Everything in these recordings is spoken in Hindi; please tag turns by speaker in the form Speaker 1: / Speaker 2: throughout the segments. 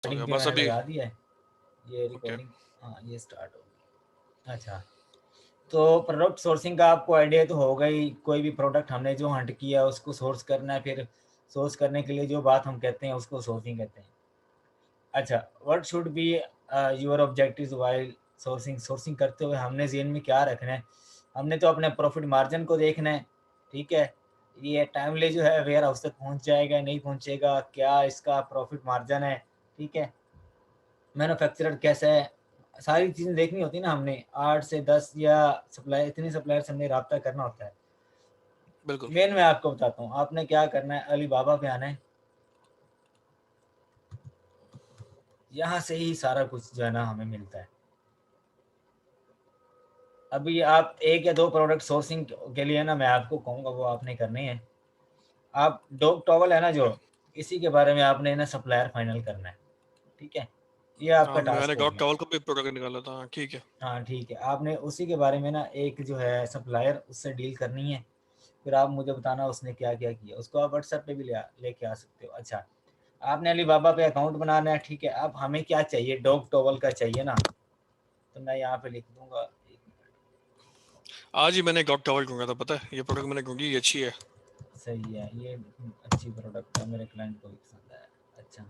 Speaker 1: हो
Speaker 2: रिकॉर्डिंग
Speaker 1: गया
Speaker 2: भी
Speaker 1: बस
Speaker 2: मैंने
Speaker 1: अभी।
Speaker 2: लगा दिया है, ये
Speaker 1: ओके।
Speaker 2: रिकॉर्डिंग। हाँ ये स्टार्ट हो गई। अच्छा, तो प्रोडक्ट सोर्सिंग का आपको आइडिया तो होगा ही। कोई भी प्रोडक्ट हमने जो हंट किया उसको सोर्स करना है, फिर सोर्स करने के लिए जो बात हम कहते हैं उसको सोर्सिंग कहते हैं। अच्छा, what should be your objectives while sourcing? Sourcing करते हुए हमने ज़हन में क्या रखना है? हमने तो अपने प्रॉफिट मार्जिन को देखना है, ठीक है? ये टाइमली जो है वेयर हाउस तक पहुंच जाएगा नहीं पहुंचेगा, क्या इसका प्रॉफिट मार्जिन है, ठीक है? मैन्युफैक्चरर कैसा है, सारी चीज़ें देखनी होती है ना हमने। 8 से 10 या सप्लाई, इतनी सप्लायर से हमने रब्ता करना होता है।
Speaker 1: बिल्कुल।
Speaker 2: मेन मैं आपको बताता हूँ, आपने क्या करना है, अली बाबा पे आना है। यहाँ से ही सारा कुछ जो है ना हमें मिलता है। अभी आप एक या दो प्रोडक्ट सोर्सिंग के लिए ना मैं आपको कहूँगा वो आपने करने हैं। आप डॉग टॉवल है ना जो,
Speaker 1: ओके।
Speaker 2: इसी के बारे में आपने ना सप्लायर फाइनल करना है, ठीक है? ये आपका
Speaker 1: हाँ
Speaker 2: टास्क
Speaker 1: मैंने
Speaker 2: हो
Speaker 1: गॉक
Speaker 2: गया।
Speaker 1: टॉवल का भी प्रोडक्ट निकाला था, हाँ ठीक है।
Speaker 2: हाँ ठीक है, आपने उसी के बारे में ना एक जो है सप्लायर उससे डील करनी है। फिर आप मुझे बताना उसने क्या क्या किया, उसको आप व्हाट्सएप पे भी लेके आ सकते हो। अच्छा, आपने अली बाबा पे अकाउंट बनाना है, ठीक है? अब हमें क्या चाहिए, डॉग टॉवल का चाहिए ना, तो मैं यहाँ पे लिख दूंगा। एक
Speaker 1: आज ही मैंने गॉक टॉवल ढूंढा था, पता है ये प्रोडक्ट मैंने ढूंढी, ये अच्छी है।
Speaker 2: मिनट, सही है ये, अच्छी प्रोडक्ट है, मेरे क्लाइंट को भी पसंद आया। अच्छा,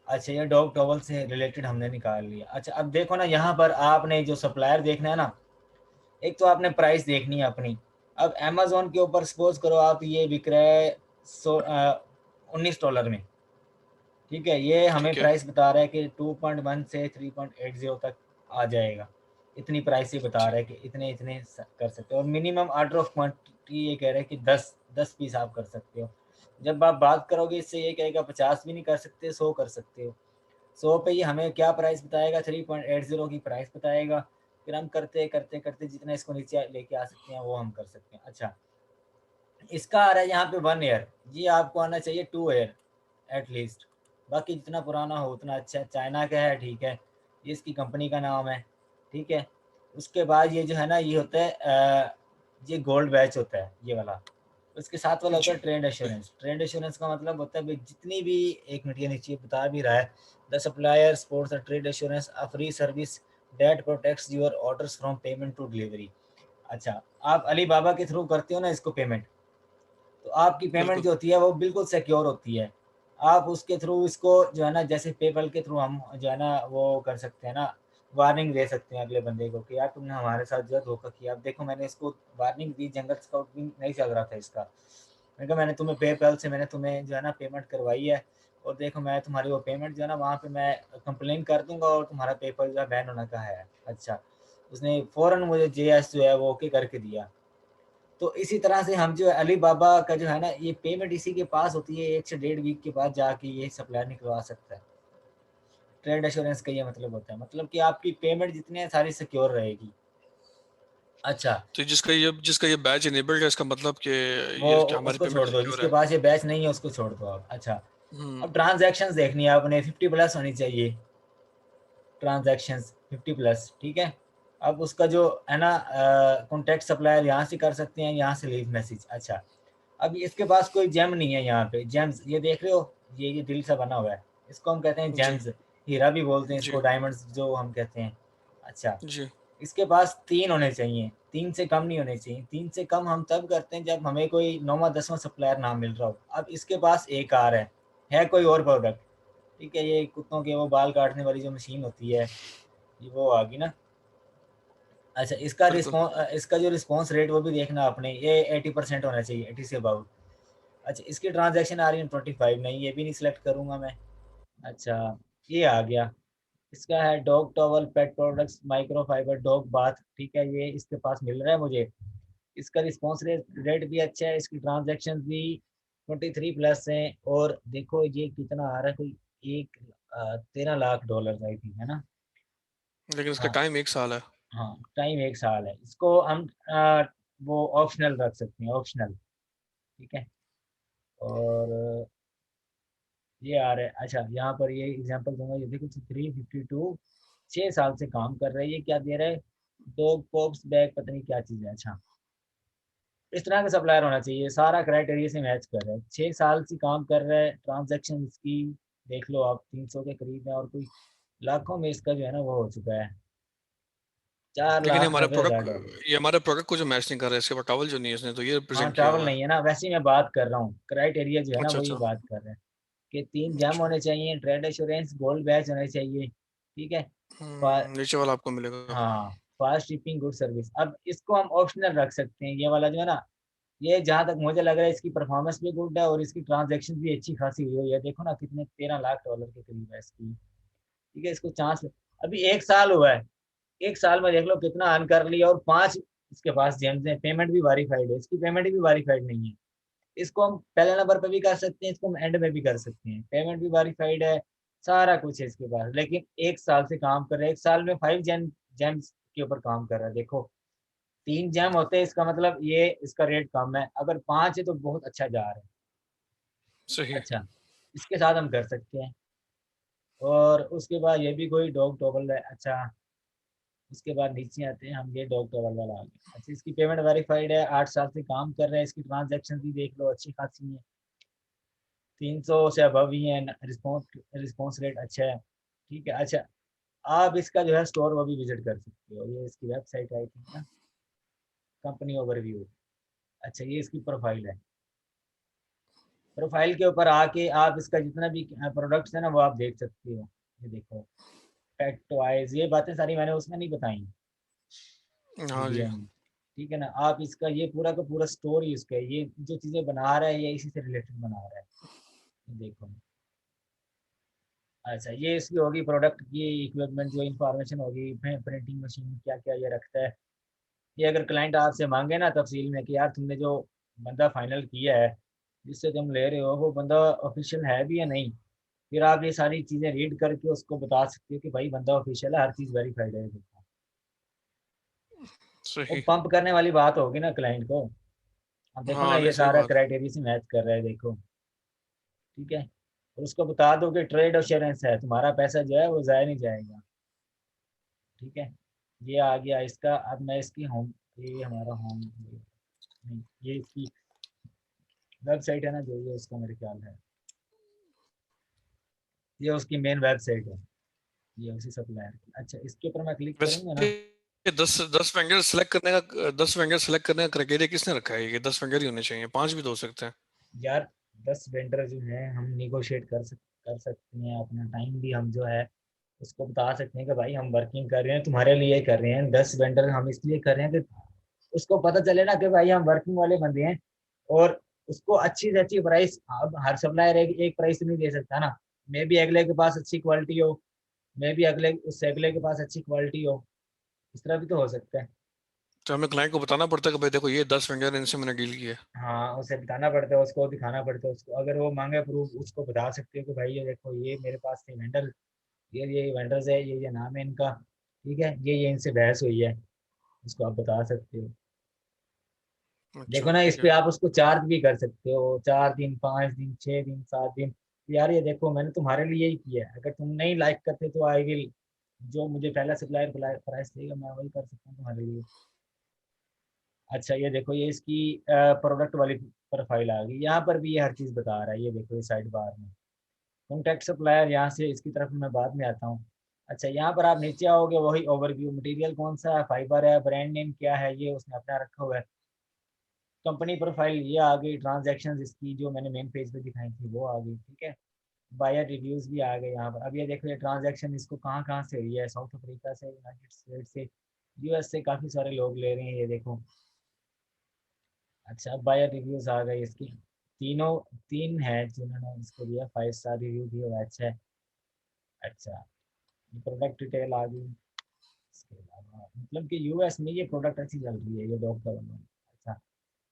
Speaker 2: अच्छा ये डॉग टॉवल से रिलेटेड हमने निकाल लिया। अच्छा, अब देखो ना यहाँ पर आपने जो सप्लायर देखना है ना, एक तो आपने प्राइस देखनी है अपनी। अब अमेजोन के ऊपर सपोज करो आप ये बिक रहा है $19 में, ठीक है? ये हमें
Speaker 1: ठीक है।
Speaker 2: प्राइस बता रहा है कि 2.1 से 3.80 तक आ जाएगा। इतनी प्राइस ही बता रहा है कि इतने इतने कर सकते हो, और मिनिमम ऑर्डर ऑफ क्वांटिटी ये कह रहा है कि 10 पीस आप कर सकते हो। जब आप बात करोगे इससे ये कहेगा 50 भी नहीं कर सकते, 100 कर सकते हो। 100 पे ये हमें क्या प्राइस बताएगा, 3.80 की प्राइस बताएगा। फिर हम करते करते करते जितना इसको नीचे लेके आ सकते हैं वो हम कर सकते हैं। अच्छा, इसका आ रहा है यहाँ पे 1 ईयर, ये आपको आना चाहिए 2 ईयर एटलीस्ट। बाकी जितना पुराना हो उतना अच्छा है। चाइना का है, ठीक है? ये इसकी कंपनी का नाम है, ठीक है? उसके बाद ये जो है ना ये होता है ये गोल्ड बैच होता है ये वाला। उसके साथ वाला होता
Speaker 1: जी।
Speaker 2: है ट्रेंड एश्योरेंस। ट्रेंड एश्योरेंस का मतलब होता है भाई जितनी भी, एक मिनट के नीचे बता भी रहा है, the supplier supports trade assurance a free service that protects your orders from payment to delivery. अच्छा, आप अली बाबा के थ्रू करते हो ना इसको पेमेंट, तो आपकी पेमेंट
Speaker 1: बिल्कुल।
Speaker 2: जो होती है वो बिल्कुल सिक्योर होती है। आप उसके थ्रू इसको जो है ना, जैसे पेपल के थ्रू हम जो है ना वो कर सकते हैं ना, वार्निंग दे सकते हैं अगले बंदे को कि यार तुमने हमारे साथ जो है धोखा किया। अब देखो मैंने इसको वार्निंग दी, जंगल स्काउट भी नहीं चल रहा था इसका, मैंने कहा मैंने तुम्हें पेपल से मैंने तुम्हें जो है ना पेमेंट करवाई है, और देखो मैं तुम्हारी वो पेमेंट जो है ना वहाँ पे मैं कंप्लेन कर दूंगा और तुम्हारा पेपल जो है बैन होने का है। अच्छा, उसने फ़ौरन मुझे जेएस जो है वो ओके करके दिया। तो इसी तरह से हम जो है अली बाबा का जो है ना ये पेमेंट इसी के पास होती है, 1 से 1.5 वीक के बाद जाके ये सप्लायर निकलवा सकता है। ट्रेड एश्योरेंस का ये मतलब होता है, मतलब कि आपकी पेमेंट जितनी है सारी सिक्योर रहेगी। अच्छा,
Speaker 1: तो जिसका ये बैच इनेबल्ड है, इसका मतलब कि
Speaker 2: वो
Speaker 1: ये क्या हमारी
Speaker 2: उसको
Speaker 1: पेमेंट
Speaker 2: छोड़ दो,
Speaker 1: सिक्योर
Speaker 2: जिसके
Speaker 1: है?
Speaker 2: पास ये बैच नहीं है उसको छोड़ दो आप। अच्छा,
Speaker 1: हम्म।
Speaker 2: अब ट्रांजैक्शंस देखनी है आपने, 50+ होनी चाहिए ट्रांजैक्शंस, 50+, ठीक है? अब उसका जो है ना कॉन्टैक्ट सप्लायर यहाँ से कर सकते हैं, यहाँ से लीव मैसेज। अच्छा, अब इसके पास कोई जेम नहीं है यहाँ पे, जेम्स ये देख रहे हो, ये दिल सा बना हुआ है, इसको हम कहते हैं
Speaker 1: जी।
Speaker 2: जेम्स। हीरा भी बोलते हैं
Speaker 1: जी।
Speaker 2: इसको, डायमंड्स जो हम कहते हैं। अच्छा,
Speaker 1: जी।
Speaker 2: इसके पास 3 होने चाहिए, 3 से कम नहीं होने चाहिए। 3 से कम हम तब करते हैं जब हमें कोई 9वां 10वां सप्लायर ना मिल रहा हो। अब इसके पास एक आ रहा है कोई और प्रोडक्ट, ठीक है? ये कुत्तों के वो बाल काटने वाली जो मशीन होती है, ये वो आ गई ना। अच्छा,
Speaker 1: बिल्कुल।
Speaker 2: इसका जो रिस्पॉन्स रेट वो भी देखना आपने, ये 80% होना चाहिए, 80 से अबाउट। अच्छा, इसकी ट्रांजैक्शन आ रही है 25, नहीं ये भी नहीं सिलेक्ट करूँगा मैं। अच्छा, ये आ गया, इसका है dog towel pet products micro fibre dog bath, ठीक है? ये इसके पास मिल रहा है मुझे। इसका रिस्पॉन्स रेट भी अच्छा है, इसकी ट्रांजैक्शन भी 23+ हैं। और देखो ये कितना आ रहा है, कोई एक $13 लाख आई थिंक, है ना?
Speaker 1: लेकिन इसका
Speaker 2: हाँ,
Speaker 1: टाइम 1 साल है।
Speaker 2: हाँ टाइम 1 साल है। इसको हम वो ऑप्शनल रख सकते हैं, ऑप्शनल, ठीक है? और ये आ रहा है। अच्छा, यहाँ पर ये एग्जांपल दूंगा, ये देखो 352 6 साल से काम कर रहे हैं। ये क्या दे रहा है, दो पॉप्स बैग, पता नहीं क्या चीज़ है। अच्छा, इस तरह का सप्लायर होना चाहिए, सारा क्राइटेरिया से मैच कर रहा है, 6 साल से काम कर रहा है, ट्रांजेक्शन इसकी देख लो आप, 300 के करीब है, और कोई लाखों में इसका जो है ना वो हो चुका है, चार
Speaker 1: लेकिन
Speaker 2: लाख नब्बे हजार डॉलर
Speaker 1: ये हमारे प्रोडक्ट को जो मैच नहीं कर रहा है, इसके ऊपर टॉवल जो नहीं है इसने तो ये
Speaker 2: हाँ
Speaker 1: प्रेजेंट किया
Speaker 2: ट्रैवल
Speaker 1: हुआ है।
Speaker 2: नहीं है ना, वैसे ही मैं बात कर रहा हूँ, क्राइटेरिया जो है ना
Speaker 1: अच्छा
Speaker 2: वही
Speaker 1: अच्छा।
Speaker 2: बात कर रहे हैं कि 3 जैम
Speaker 1: अच्छा।
Speaker 2: होने चाहिए, ट्रेड एश्योरेंस, गोल्ड बैच होने चाहिए, ठीक है।
Speaker 1: नीचे वाला आपको मिलेगा।
Speaker 2: हाँ, फास्ट शिपिंग, गुड सर्विस। अब इसको हम ऑप्शनल रख सकते हैं, ये वाला जो है ना, ये जहाँ तक मुझे लग रहा है इसकी परफॉर्मेंस भी गुड है और इसकी ट्रांजैक्शन भी अच्छी खासी हुई है, देखो ना कितने 13 लाख डॉलर के करीब है इसकी, ठीक है। इसको चांस, अभी 1 साल हुआ है, 1 साल में देख लो कितना अर्न कर लिया, और 5 इसके पास जेम्स हैं, पेमेंट भी वेरीफाइड है, इसकी पेमेंट भी वेरीफाइड नहीं है। इसको हम पहले नंबर पे भी कर सकते हैं, इसको हम एंड में भी कर सकते हैं, पेमेंट भी वेरीफाइड है, सारा कुछ है इसके पास, लेकिन 1 साल से काम कर रहा है, 1 साल में 5 जेम्स के ऊपर काम कर रहा है। देखो 3 जेम होते हैं, इसका मतलब ये इसका रेट कम है, अगर 5 है तो बहुत अच्छा जा रहा है।
Speaker 1: सही।
Speaker 2: अच्छा, इसके साथ हम कर सकते हैं। और उसके बाद ये भी कोई डॉग टॉवल है। अच्छा, उसके बाद नीचे आते हैं हम, ये डॉग टॉवल वाला आ गया। अच्छा, इसकी पेमेंट वेरीफाइड है, 8 साल से काम कर रहा है, इसकी ट्रांजेक्शन भी देख लो अच्छी खासी है, 300 से अबव ही है, रिस्पॉन्स रिस्पॉन्स रेट अच्छा है, ठीक है। अच्छा, आप इसका जो है स्टोर वो भी विजिट कर सकते हो, ये इसकी वेबसाइट आई थी ना, कंपनी ओवरव्यू। अच्छा, ये इसकी प्रोफाइल है, प्रोफाइल के ऊपर आके आप इसका जितना भी प्रोडक्ट्स है ना वो आप देख सकते हो। ये देखो, फैक्ट वाइज ये बातें सारी मैंने उसमें नहीं बताई
Speaker 1: हाँ जी।
Speaker 2: वीडियो में, ठीक है ना। आप इसका ये पूरा का पूरा स्टोरी उसका है, ये जो चीज़ें बना रहा है ये इसी से रिलेटेड बना रहा है, ये देखो। अच्छा, ये इसकी होगी प्रोडक्ट की इक्विपमेंट, जो इंफॉर्मेशन होगी, प्रिंटिंग मशीन क्या क्या ये रखता है। ये अगर क्लाइंट आपसे मांगे ना तफसील में कि यार तुमने जो बंदा फाइनल किया है जिससे तुम ले रहे हो वो बंदा ऑफिशियल है भी या नहीं, फिर आप ये सारी चीज़ें रीड करके उसको बता सकते हो कि भाई बंदा ऑफिशियल है, हर चीज़ वेरीफाइड है, देखो। वो
Speaker 1: सही।
Speaker 2: पंप करने वाली बात होगी ना क्लाइंट को। अब देखो ना
Speaker 1: हाँ नहीं,
Speaker 2: ये
Speaker 1: सही
Speaker 2: सारा
Speaker 1: बात है।
Speaker 2: क्राइटेरिया से मैच कर रहा है, देखो, ठीक है। और उसको बता दो कि ट्रेड अश्योरेंस है, तुम्हारा पैसा जो है वो ज़ाया नहीं जाएगा, ठीक है। ये आ गया इसका। अब मैं इसकी होम, ये हमारा होम नहीं, ये इसकी वेबसाइट है ना जो, ये उसका मेरे ख्याल है, ये उसकी मेन वेबसाइट है, ये उसी सप्लायर की। अच्छा, इसके ऊपर मैं क्लिक करूंगा
Speaker 1: वैसे
Speaker 2: ना,
Speaker 1: ये 10 वेंडर सेलेक्ट करने का क्राइटेरिया किसने रखा है? ये 10 वेंडर ही होने चाहिए, 5 भी तो हो सकते हैं।
Speaker 2: यार 10 वेंडर जो है हम निगोशिएट कर सकते हैं, अपना टाइम भी हम जो है उसको बता सकते हैं कि भाई हम वर्किंग कर रहे हैं तुम्हारे लिए कर रहे हैं, 10 वेंडर हम इसलिए कर रहे हैं कि उसको पता चले ना कि भाई हम वर्किंग वाले बंदे हैं, और उसको अच्छी से अच्छी प्राइस, अब हर सप्लायर एक प्राइस नहीं दे सकता ना, मे भी अगले के पास अच्छी क्वालिटी हो, मे भी अगले उससे अगले के पास अच्छी क्वालिटी हो, इस तरह भी तो हो सकता है।
Speaker 1: तो हमें क्लाइंट को बताना पड़ता है कि भाई देखो ये 10 वेंडर इनसे मैंने डील की है।
Speaker 2: हाँ, उसे बताना पड़ता है, उसको दिखाना पड़ता है, उसको अगर वो मांगे प्रूफ उसको बता सकते हो कि भाई ये देखो ये मेरे पास थे वेंडर, ये वेंडर्स है, ये नाम है इनका, ठीक है, ये इनसे बहस हुई है, उसको आप बता सकते हो।
Speaker 1: अच्छा
Speaker 2: देखो ना, इस
Speaker 1: ठीक
Speaker 2: पे
Speaker 1: है।
Speaker 2: आप उसको चार्ज भी कर सकते हो, 4 दिन, 5 दिन, 6 दिन, 7 दिन। यार ये देखो मैंने तुम्हारे लिए ही किया है, अगर तुम नहीं लाइक करते तो आई विल, जो मुझे पहला सप्लायर प्राइस देगा मैं वही कर सकता हूँ तुम्हारे लिए। अच्छा, ये देखो ये इसकी प्रोडक्ट वाली प्रोफाइल आ गई, यहाँ पर भी ये हर चीज़ बता रहा है, ये देखो ये साइड बार में कॉन्टैक्ट सप्लायर, यहाँ से इसकी तरफ मैं बाद में आता हूँ। अच्छा, यहाँ पर आप नीचे आओगे, वही ओवरव्यू, मटेरियल कौन सा है, फाइबर है, ब्रांड नेम क्या है, ये उसने अपना रखा हुआ है। कंपनी प्रोफाइल ये आ गई, ट्रांजैक्शंस इसकी जो मैंने मेन पेज पे दिखाई थी वो आ गई, ठीक है। बायर रिव्यूज भी आ गए यहाँ पर। अब ये देखो ये ट्रांजैक्शन इसको कहाँ कहाँ से हुई है, साउथ अफ्रीका से, यूनाइटेड स्टेट से, यूएस से काफ़ी सारे लोग ले रहे हैं, ये देखो। अच्छा, बायर रिव्यूज आ गए इसकी, तीनों, 3 है जिन्होंने इसको दिया 5 स्टार रिव्यू दिया हुआ है, अच्छा है। अच्छा, प्रोडक्ट डिटेल आ गई, इसके अलावा मतलब कि यूएस में ये प्रोडक्ट अच्छी चल रही है, ये डॉग का वाला। अच्छा,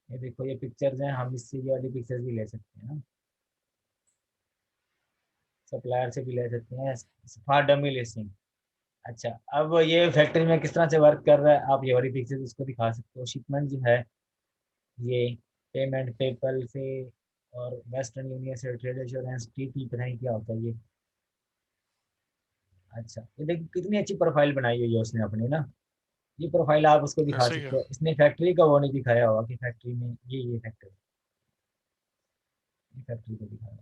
Speaker 2: ये देखो ये पिक्चर्स हैं, हम इससे ये वाली पिक्चर्स भी ले सकते हैं ना, सप्लायर से भी ले सकते हैं फॉर डमी लिस्टिंग। अच्छा, अब ये फैक्ट्री में किस तरह से वर्क कर रहा है, आप ये वाली पिक्चर्स उसको दिखा सकते हो। शिपमेंट जो है ये, पेमेंट पेपल से और वेस्टर्न यूनियन से, ट्रेड एश्योरेंस, टी पता नहीं क्या होता है ये। अच्छा, ये देखिए कितनी अच्छी प्रोफाइल बनाई हुई है उसने अपनी ना, ये प्रोफाइल आप उसको दिखा
Speaker 1: ऐसे ही है।
Speaker 2: सकते हो। इसने फैक्ट्री का वो नहीं दिखाया होगा कि फैक्ट्री में ये फैक्ट्री, ये फैक्ट्री को दिखाया।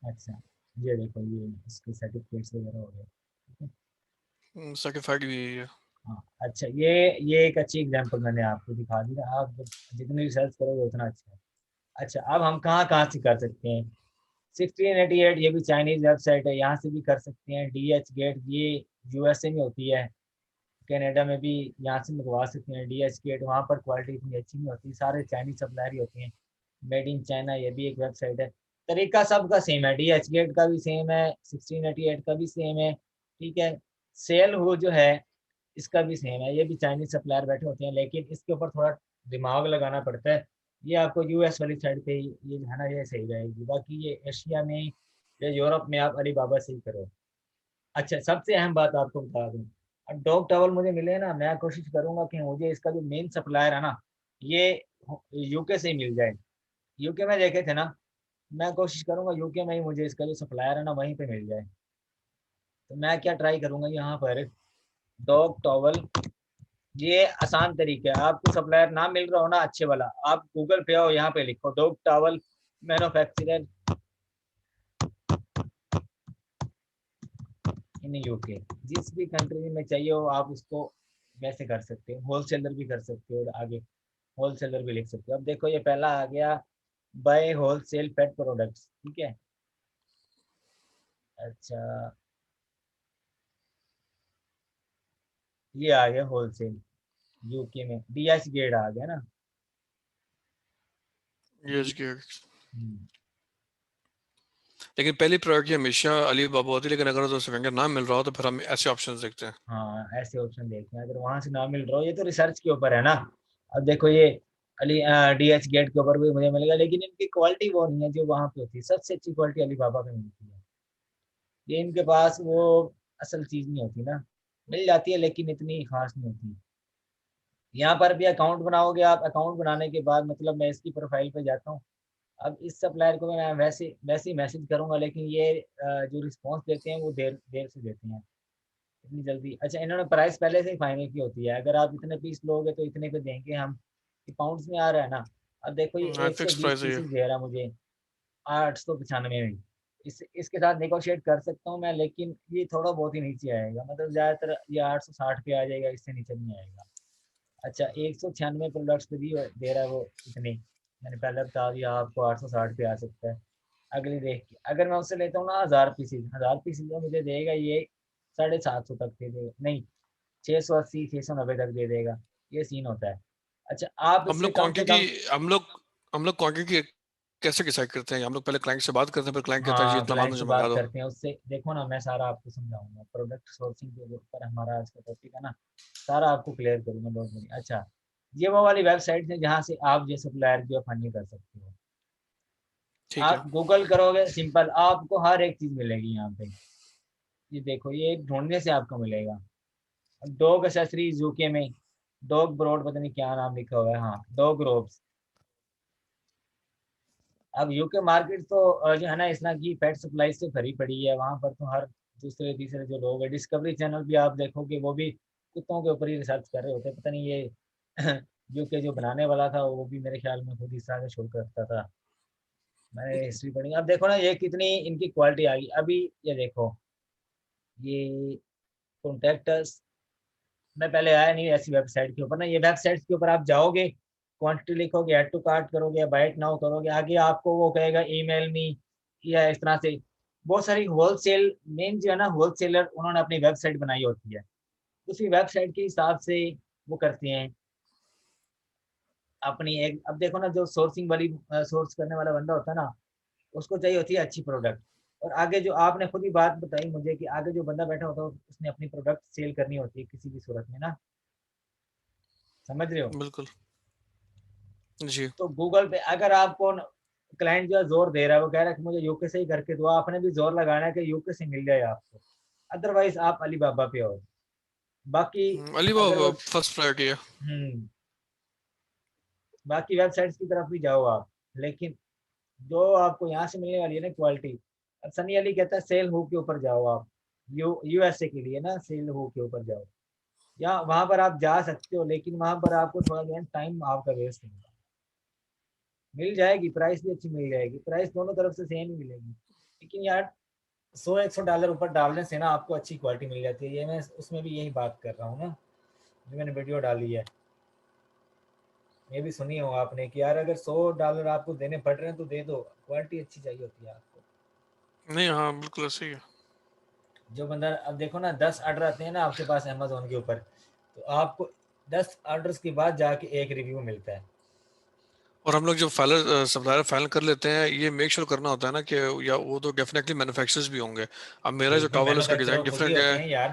Speaker 2: अच्छा, ये देखो ये इसके सर्टिफिकेट्स वगैरह हो गए, ठीक है।
Speaker 1: सर्टिफाइड भी है ये।
Speaker 2: हाँ अच्छा, ये एक अच्छी एग्जांपल मैंने आपको दिखा दी ना, आप जितनी रिसर्च करोगे उतना अच्छा है। अच्छा, अब हम कहाँ कहाँ से कर सकते हैं? 1688 ये भी चाइनीज वेबसाइट है, यहाँ से भी कर सकते हैं। डीएच गेट ये यूएसए में होती है, कनाडा में भी यहाँ से मंगवा सकते हैं। डीएच गेट वहाँ पर क्वालिटी इतनी अच्छी नहीं होती, सारे चाइनीज सप्लायर ही होते हैं। मेड इन चाइना ये भी एक वेबसाइट है। तरीका सबका सेम है, डीएच गेट का भी सेम है, 1688 का भी सेम है, ठीक है। सेल हो जो है इसका भी सेम है, ये भी चाइनीज सप्लायर बैठे होते हैं, लेकिन इसके ऊपर थोड़ा दिमाग लगाना पड़ता है। ये आपको यूएस वाली साइड पे ये जो है ना ये सही रहेगी, बाकी ये एशिया में या यूरोप में आप अलीबाबा से ही करो। अच्छा, सबसे अहम बात आपको बता दूं, अब डॉग टावल मुझे मिले ना, मैं कोशिश करूंगा कि मुझे इसका जो मेन सप्लायर है ना ये यूके से ही मिल जाए। यूके में देखे थे ना, मैं कोशिश करूंगा यूके में ही मुझे इसका जो सप्लायर है ना वहीं पे मिल जाए। तो मैं क्या ट्राई करूंगा यहाँ पर, डॉग टॉवल, ये आसान तरीका है। आपको सप्लायर ना मिल रहा हो ना अच्छे वाला, आप गूगल पे आओ, यहाँ पे लिखो dog towel manufacturer in UK. जिस भी कंट्री में चाहिए हो आप उसको वैसे कर सकते हो, होलसेलर भी कर सकते हो, और आगे होलसेलर भी लिख सकते हो। अब देखो ये पहला आ गया, बाय होलसेल पेट प्रोडक्ट्स, ठीक है। अच्छा, ये आ गया होलसेल, यूके में डीएच गेट आ गया ना।
Speaker 1: Yes get.
Speaker 2: हम्म,
Speaker 1: लेकिन पहली प्रायोरिटी हमेशा अली बाबा होती है, लेकिन अगर उसे वेंडर ना मिल रहा हो तो फिर हम ऐसे ऑप्शंस देखते हैं।
Speaker 2: हाँ ऐसे ऑप्शन देखते हैं, अगर वहां से ना मिल रहा हो, ये तो रिसर्च के ऊपर है ना। अब देखो ये अली डीएच गेट के ऊपर भी मुझे मिलेगा, लेकिन इनकी क्वालिटी वो नहीं है जो वहां पे होती है। सबसे अच्छी क्वालिटी अलीबाबा पे मिलती है। ये इनके पास वो असल चीज नहीं होती ना, मिल जाती है लेकिन इतनी खास नहीं होती। यहाँ पर भी अकाउंट बनाओगे आप, अकाउंट बनाने के बाद मतलब मैं इसकी प्रोफाइल पे जाता हूँ। अब इस सप्लायर को मैं वैसे वैसे ही मैसेज करूंगा, लेकिन ये जो रिस्पॉन्स देते हैं वो देर देर से देते हैं, इतनी जल्दी। अच्छा, इन्होंने प्राइस पहले से ही फाइनल की होती है, अगर आप इतने पीस लोगे तो इतने पे देंगे हम, ये पाउंड्स में आ रहा है ना। अब देखो ये
Speaker 1: हाँ, फिक्स
Speaker 2: 120
Speaker 1: प्राइस है ये।
Speaker 2: पीसेस दे रहा है मुझे 895 में। इसके साथ नेगोशिएट कर सकता हूँ मैं, लेकिन ये थोड़ा बहुत ही नीचे आएगा, मतलब ज़्यादातर ये 860 पे आ जाएगा, इससे नीचे नहीं आएगा। अच्छा, 196 प्रोडक्ट्स पे भी दे रहा है वो इतने, मैंने पहले बता दिया आपको 860 पे आ सकता है। अगली देख के अगर मैं उससे लेता हूँ ना 1000 पीसीज, 1000 पीसीज तो मुझे देगा ये 750 तक दे देगा, नहीं 680 690 तक दे देगा, ये सीन होता है। अच्छा, आप
Speaker 1: हम
Speaker 2: इससे
Speaker 1: लोग
Speaker 2: कम से
Speaker 1: क्वांटिटी
Speaker 2: कम,
Speaker 1: हम लोग हम लोग क्वांटिटी कैसे डिसाइड करते हैं? हम लोग पहले क्लाइंट से बात करते हैं, फिर क्लाइंट कहता है जी
Speaker 2: हाँ
Speaker 1: इतना माल
Speaker 2: क्लाइंट
Speaker 1: मुझे
Speaker 2: से
Speaker 1: मंगा
Speaker 2: बात
Speaker 1: दो।
Speaker 2: करते हैं उससे, देखो ना मैं सारा आपको समझाऊंगा, प्रोडक्ट सोर्सिंग के ऊपर हमारा आज का टॉपिक है ना, सारा आपको क्लियर करूंगा बहुत बढ़िया। अच्छा, ये वो वाली वेबसाइट है जहाँ से आप ये सप्लायर जो फंडिंग कर सकते हो।
Speaker 1: ठीक है।
Speaker 2: आप गूगल करोगे सिंपल, आपको हर एक चीज मिलेगी यहाँ पे। ये देखो ये ढूंढने से आपको मिलेगा। डॉग एसेसरीज यूके में, डॉग ब्रोड पता नहीं क्या नाम लिखा हुआ है, हाँ डॉग रोब्स। अब यूके मार्केट तो जो है ना इस तरह की पेट सप्लाई से भरी पड़ी है, वहां पर तो हर दूसरे तीसरे जो लोग है, डिस्कवरी चैनल भी आप देखोगे वो भी कुत्तों के ऊपर ही रिसर्च कर रहे होते हैं। पता नहीं ये यूके जो बनाने वाला था वो भी मेरे ख्याल में खुद इस तरह का शुल्क रखता था, मैंने हिस्ट्री पढ़ी। अब देखो ना ये कितनी इनकी क्वालिटी आ गई अभी। ये देखो ये कॉन्टेक्टस, मैं पहले आया नहीं ऐसी वेबसाइट के ऊपर ना, ये वेबसाइट के ऊपर आप जाओगे, क्वांटिटी लिखोगे, ऐड टू कार्ट करोगे या बाइट नाउ करोगे, आगे आपको वो कहेगा ईमेल मी, या इस तरह से बहुत सारी होलसेल मेन जो है ना होलसेलर उन्होंने अपनी वेबसाइट बनाई होती है, उसी वेबसाइट के हिसाब से वो करते हैं अपनी एक। अब देखो ना जो सोर्सिंग वाली सोर्स करने वाला बंदा होता है ना, उसको चाहिए होती है अच्छी प्रोडक्ट, और आगे जो आपने खुद ही बात बताई मुझे कि आगे जो बंदा बैठा होता है उसने अपनी प्रोडक्ट सेल करनी होती है किसी भी सूरत में ना, समझ रहे हो।
Speaker 1: बिल्कुल। जी।
Speaker 2: तो गूगल पे अगर आपको क्लाइंट जो है जोर दे रहा है, वो कह रहा है कि मुझे यूके से ही करके दो, आपने भी जोर लगाना है कि यूके से मिल जाए आपको, अदरवाइज आप अलीबाबा पे हो। बाकी
Speaker 1: अली
Speaker 2: अगर
Speaker 1: बाबा
Speaker 2: वो
Speaker 1: फर्स्ट प्रायोरिटी है।
Speaker 2: हम्म बाकी वेबसाइट्स की तरफ भी जाओ आप, लेकिन जो आपको यहाँ से मिलने वाली है ना क्वालिटी, अब सनी अली कहता है सेल हु के ऊपर जाओ आप, यूएसए के लिए ना सेल हु के ऊपर जाओ, या वहां पर आप जा सकते हो, लेकिन वहां पर आपको थोड़ा जो है टाइम आपका वेस्ट होगा। मिल जाएगी, प्राइस भी अच्छी मिल जाएगी, प्राइस दोनों तरफ से सेम ही मिलेगी। लेकिन यार 100-100 डॉलर ऊपर डालने से ना आपको अच्छी क्वालिटी मिल जाती है। ये मैं उसमें भी यही बात कर रहा हूँ ना, जो मैंने वीडियो डाली है। ये भी सुनी हो आपने कि यार अगर $100 आपको देने पड़ रहे हैं तो दे दो, क्वालिटी अच्छी चाहिए होती है आपको।
Speaker 1: नहीं, हाँ बिल्कुल ऐसे ही है।
Speaker 2: जो बंदा, अब देखो ना 10 ऑर्डर आते हैं ना आपके पास अमेज़न के ऊपर, तो आपको 10 ऑर्डर्स के बाद जाके एक रिव्यू मिलता है।
Speaker 1: और हम लोग जब फाइलर सप्लायर फाइनल कर लेते हैं, ये मेक श्योर करना होता है ना कि या वो तो डेफिनेटली मैन्युफैक्चरर्स भी होंगे। अब मेरा जो
Speaker 2: बिल्कुल,
Speaker 1: टॉवल है उसका
Speaker 2: मैन्युफैक्चरर
Speaker 1: डिजाइन
Speaker 2: खुद ही
Speaker 1: डिफरेंट है।
Speaker 2: होते हैं यार,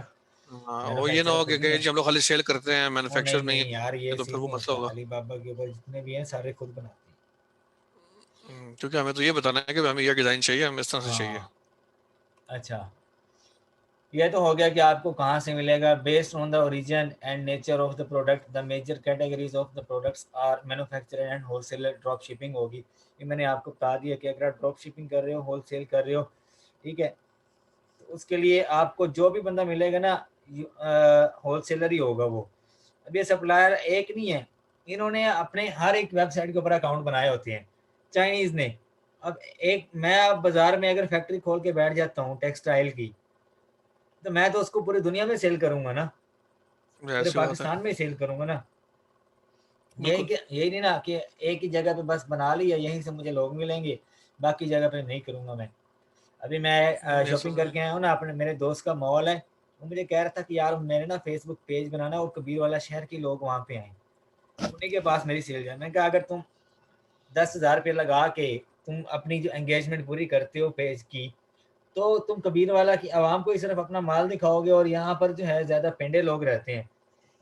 Speaker 1: हाँ, वो ये ना
Speaker 2: मैन्युफैक्चरर
Speaker 1: हो
Speaker 2: खुद ही
Speaker 1: कि
Speaker 2: हैं।
Speaker 1: जी हम लोग खाली सेल करते हैं,
Speaker 2: ओ
Speaker 1: मैन्युफैक्चर
Speaker 2: नहीं,
Speaker 1: नहीं
Speaker 2: नहीं यार, ये
Speaker 1: है, तो फिर
Speaker 2: सीन
Speaker 1: वो
Speaker 2: नहीं
Speaker 1: मसला
Speaker 2: होता।
Speaker 1: होगा।
Speaker 2: अलीबाबा के ऊपर जितने भी हैं सारे खुद बनाते हैं।
Speaker 1: क्योंकि हमें तो ये बताना है कि हमें ये डिजाइन चाहिए, हमें इस तरह से चाहिए।
Speaker 2: हाँ, अच्छा। ये तो हो गया कि आपको कहाँ से मिलेगा। Based on the origin and nature of the product, the major categories of the products are manufacturer and wholesaler. Drop shipping होगी, ये मैंने आपको बता दिया कि अगर आप ड्रॉप शिपिंग कर रहे हो, होलसेल कर रहे हो, ठीक है, तो उसके लिए आपको जो भी बंदा मिलेगा ना, होलसेलर ही होगा वो। अब ये सप्लायर एक नहीं है, इन्होंने अपने हर एक वेबसाइट के ऊपर अकाउंट बनाए होते हैं, चाइनीज़ ने। अब एक मैं अब बाज़ार में अगर फैक्ट्री खोल के बैठ जाता हूँ टेक्सटाइल की, तो मैं तो उसको पूरी दुनिया में सेल करूँगा ना, पूरे
Speaker 1: ऐसी बात है।
Speaker 2: पाकिस्तान में ही सेल करूँगा ना। यही
Speaker 1: बिल्कुल।
Speaker 2: कि यही नहीं ना कि एक ही जगह पे बस बना लिया, यहीं से मुझे लोग मिलेंगे, बाकी जगह पे नहीं करूँगा मैं। अभी मैं
Speaker 1: ये
Speaker 2: शॉपिंग
Speaker 1: सब
Speaker 2: करके आया हूँ ना, अपने मेरे दोस्त का मॉल है, वो मुझे कह रहा था कि यार मैंने ना फेसबुक पेज बनाना है और कबीर वाला शहर के लोग वहाँ पे आएँ, उन्हीं के पास मेरी सेल जाए। मैंने कहा अगर तुम 10,000 रुपए लगा के तुम अपनी जो एंगेजमेंट पूरी करते हो पेज की, तो तुम कबीरवाला की आवाम को ही सिर्फ अपना माल दिखाओगे और यहाँ पर जो है ज़्यादा पेंडे लोग रहते हैं।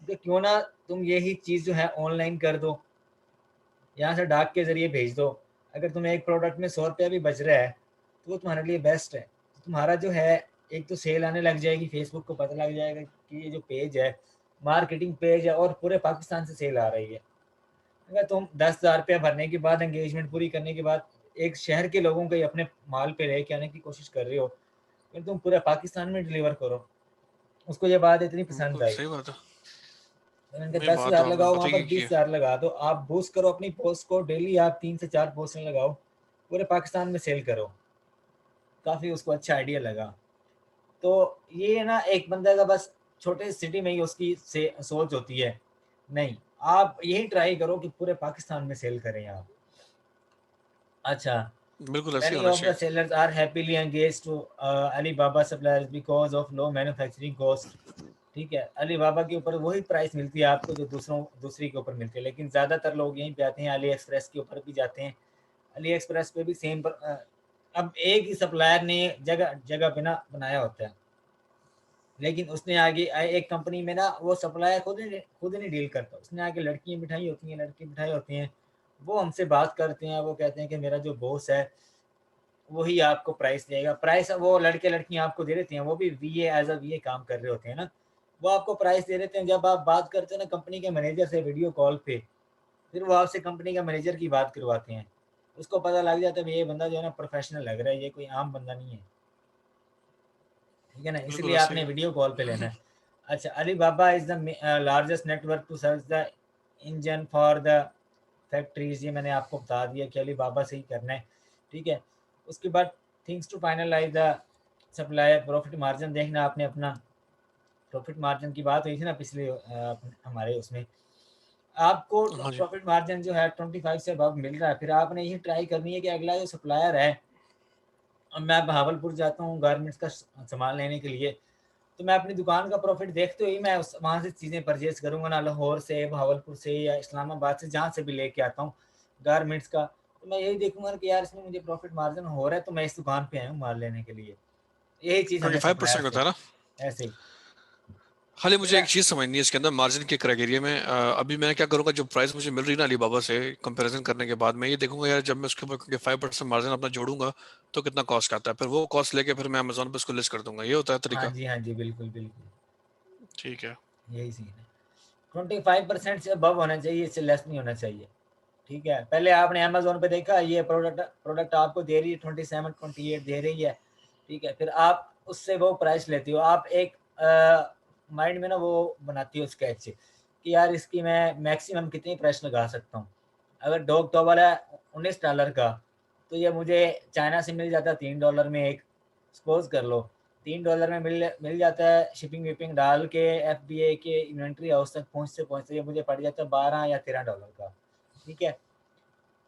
Speaker 2: तो क्यों ना तुम यही चीज़ जो है ऑनलाइन कर दो, यहाँ से डाक के ज़रिए भेज दो। अगर तुम्हें एक प्रोडक्ट में ₹100 भी बच रहा है, तो वो तुम्हारे लिए बेस्ट है। तो तुम्हारा जो है एक तो सेल आने लग जाएगी, फेसबुक को पता लग जाएगा कि ये जो पेज है, मार्केटिंग पेज है और पूरे पाकिस्तान से सेल आ रही है। अगर तुम ₹10,000 भरने के बाद, एंगेजमेंट पूरी करने के बाद, एक शहर के लोगों को ही अपने माल पे लेके आने की कोशिश कर रहे हो, फिर तुम पूरे पाकिस्तान में डिलीवर करो। उसको ये बात इतनी पसंद
Speaker 1: बिल्कुल
Speaker 2: आई।
Speaker 1: सही बात है।
Speaker 2: तो मैंने
Speaker 1: ये
Speaker 2: कहा
Speaker 1: बात तो
Speaker 2: 10,000
Speaker 1: आपने
Speaker 2: लगाओ, वहाँ
Speaker 1: पते
Speaker 2: पर
Speaker 1: की है।
Speaker 2: 20,000 लगा दो। आप बूस्ट करो अपनी पोस्ट को, डेली आप 3 से 4 पोस्टें लगाओ, पूरे पाकिस्तान में सेल करो। काफ़ी उसको अच्छा आइडिया लगा। तो ये ना एक बंदे का बस छोटे सिटी में ही उसकी से सोच होती है। नहीं, आप यही ट्राई करो कि पूरे पाकिस्तान में सेल करें आप। अच्छा,
Speaker 1: बिल्कुल ऐसे ही
Speaker 2: many
Speaker 1: होना
Speaker 2: of the
Speaker 1: चाहिए।
Speaker 2: sellers are happily engaged to Alibaba suppliers because of low manufacturing cost। ठीक है, अलीबाबा के ऊपर वही प्राइस मिलती है आपको जो दूसरी के ऊपर मिलती है, लेकिन ज़्यादातर लोग यहीं पे आते हैं, अली एक्सप्रेस के ऊपर भी जाते हैं। अली एक्सप्रेस पे भी सेम पर अब एक ही सप्लायर ने जगह जगह पे ना बनाया होता है, लेकिन उसने आगे एक कंपनी में ना वो सप्लायर खुद ही नहीं डील करता, उसने आगे लड़कियाँ बिठाई होती हैं, लड़के बिठाए होते हैं, वो हमसे बात करते हैं, वो कहते हैं कि मेरा जो बॉस है वही आपको प्राइस देगा। प्राइस वो लड़के-लड़कियाँ आपको दे देते हैं, वो भी वीए एज़ अ वीए काम कर रहे होते हैं ना, वो आपको प्राइस दे देते हैं। जब आप बात करते हो ना कंपनी के मैनेजर से वीडियो कॉल पे, फिर वो आपसे कंपनी का मैनेजर की बात करवाते हैं। उसको पता लग जाता है भई ये बंदा जो है ना प्रोफ़ेशनल लग रहा है, ये कोई आम बंदा नहीं है। ठीक है ना?
Speaker 1: बिल्कुल
Speaker 2: इसलिए
Speaker 1: ऐसे ही
Speaker 2: आपने
Speaker 1: है।
Speaker 2: वीडियो कॉल पे लेना है। अच्छा, Alibaba is the largest network to search the engine for the factories. ये मैंने आपको बता दिया कि अलीबाबा से ही करना है, ठीक है? उसके बाद things to finalise the supplier profit margin देखना आपने अपना। प्रॉफिट मार्जिन की बात हुई थी ना पिछले हमारे उसमें। आपको
Speaker 1: हाँ जी।
Speaker 2: प्रॉफिट मार्जिन जो है 25 से अबव मिल रहा है, फिर आपने ये ट्राई करनी है कि अगला जो सप्लायर है, अब मैं बहावलपुर जाता हूँ गारमेंट्स का सामान लेने के लिए, तो मैं अपनी दुकान का प्रॉफिट देखते हुए मैं उस वहाँ से चीज़ें परचेज़ करूँगा ना, लाहौर से, बहावलपुर से या इस्लामाबाद से, जहाँ से भी लेके आता हूँ गारमेंट्स का, तो मैं यही देखूँगा कि यार इसमें मुझे प्रॉफिट मार्जिन हो रहा है, तो मैं इस दुकान पे आया हूँ माल लेने के लिए। यही चीज़
Speaker 1: ट्वेंटी
Speaker 2: हमें
Speaker 1: फाइव
Speaker 2: सप्लायर
Speaker 1: परसेंट होता
Speaker 2: से
Speaker 1: है ना।
Speaker 2: ऐसे ही।
Speaker 1: खाली
Speaker 2: फिर
Speaker 1: मुझे एक चीज़ समझनी है इसके अंदर मार्जिन के क्राइटेरिया में। अभी मैं क्या करूंगा, जो प्राइस मुझे मिल रही है ना अलीबाबा से कंपैरिजन करने के बाद, मैं ये देखूंगा यार जब मैं उसके ऊपर 5% मार्जिन अपना जोड़ूंगा तो कितना कॉस्ट आता है, फिर वो कॉस्ट लेके फिर मैं अमेजोन पे उसको लिस्ट कर दूंगा। ये होता है तरीका।
Speaker 2: हाँ जी, बिल्कुल, बिल्कुल।
Speaker 1: ठीक है।
Speaker 2: यही सीन है। 25% से अबव होना चाहिए, इससे लेस नहीं होना चाहिए। ठीक है? पहले आपने अमेज़न पे देखा ये प्रोडक्ट प्रोडक्ट आपको दे रही है 27, 28 दे रही है, ठीक है? फिर आप उससे वो प्राइस लेती हो। आप एक माइंड में ना वो बनाती हो स्केच कि यार इसकी मैं मैक्सिमम कितनी प्राइस लगा सकता हूँ। अगर डॉग टॉवल है $19 का, तो ये मुझे चाइना से मिल जाता $3 में एक, सपोज़ कर लो $3 में मिल जाता है, शिपिंग-विपिंग डाल के एफबीए के इन्वेंटरी हाउस तक पहुँचते-पहुँचते ये मुझे पड़ जाता है $12 या $13 का, ठीक है?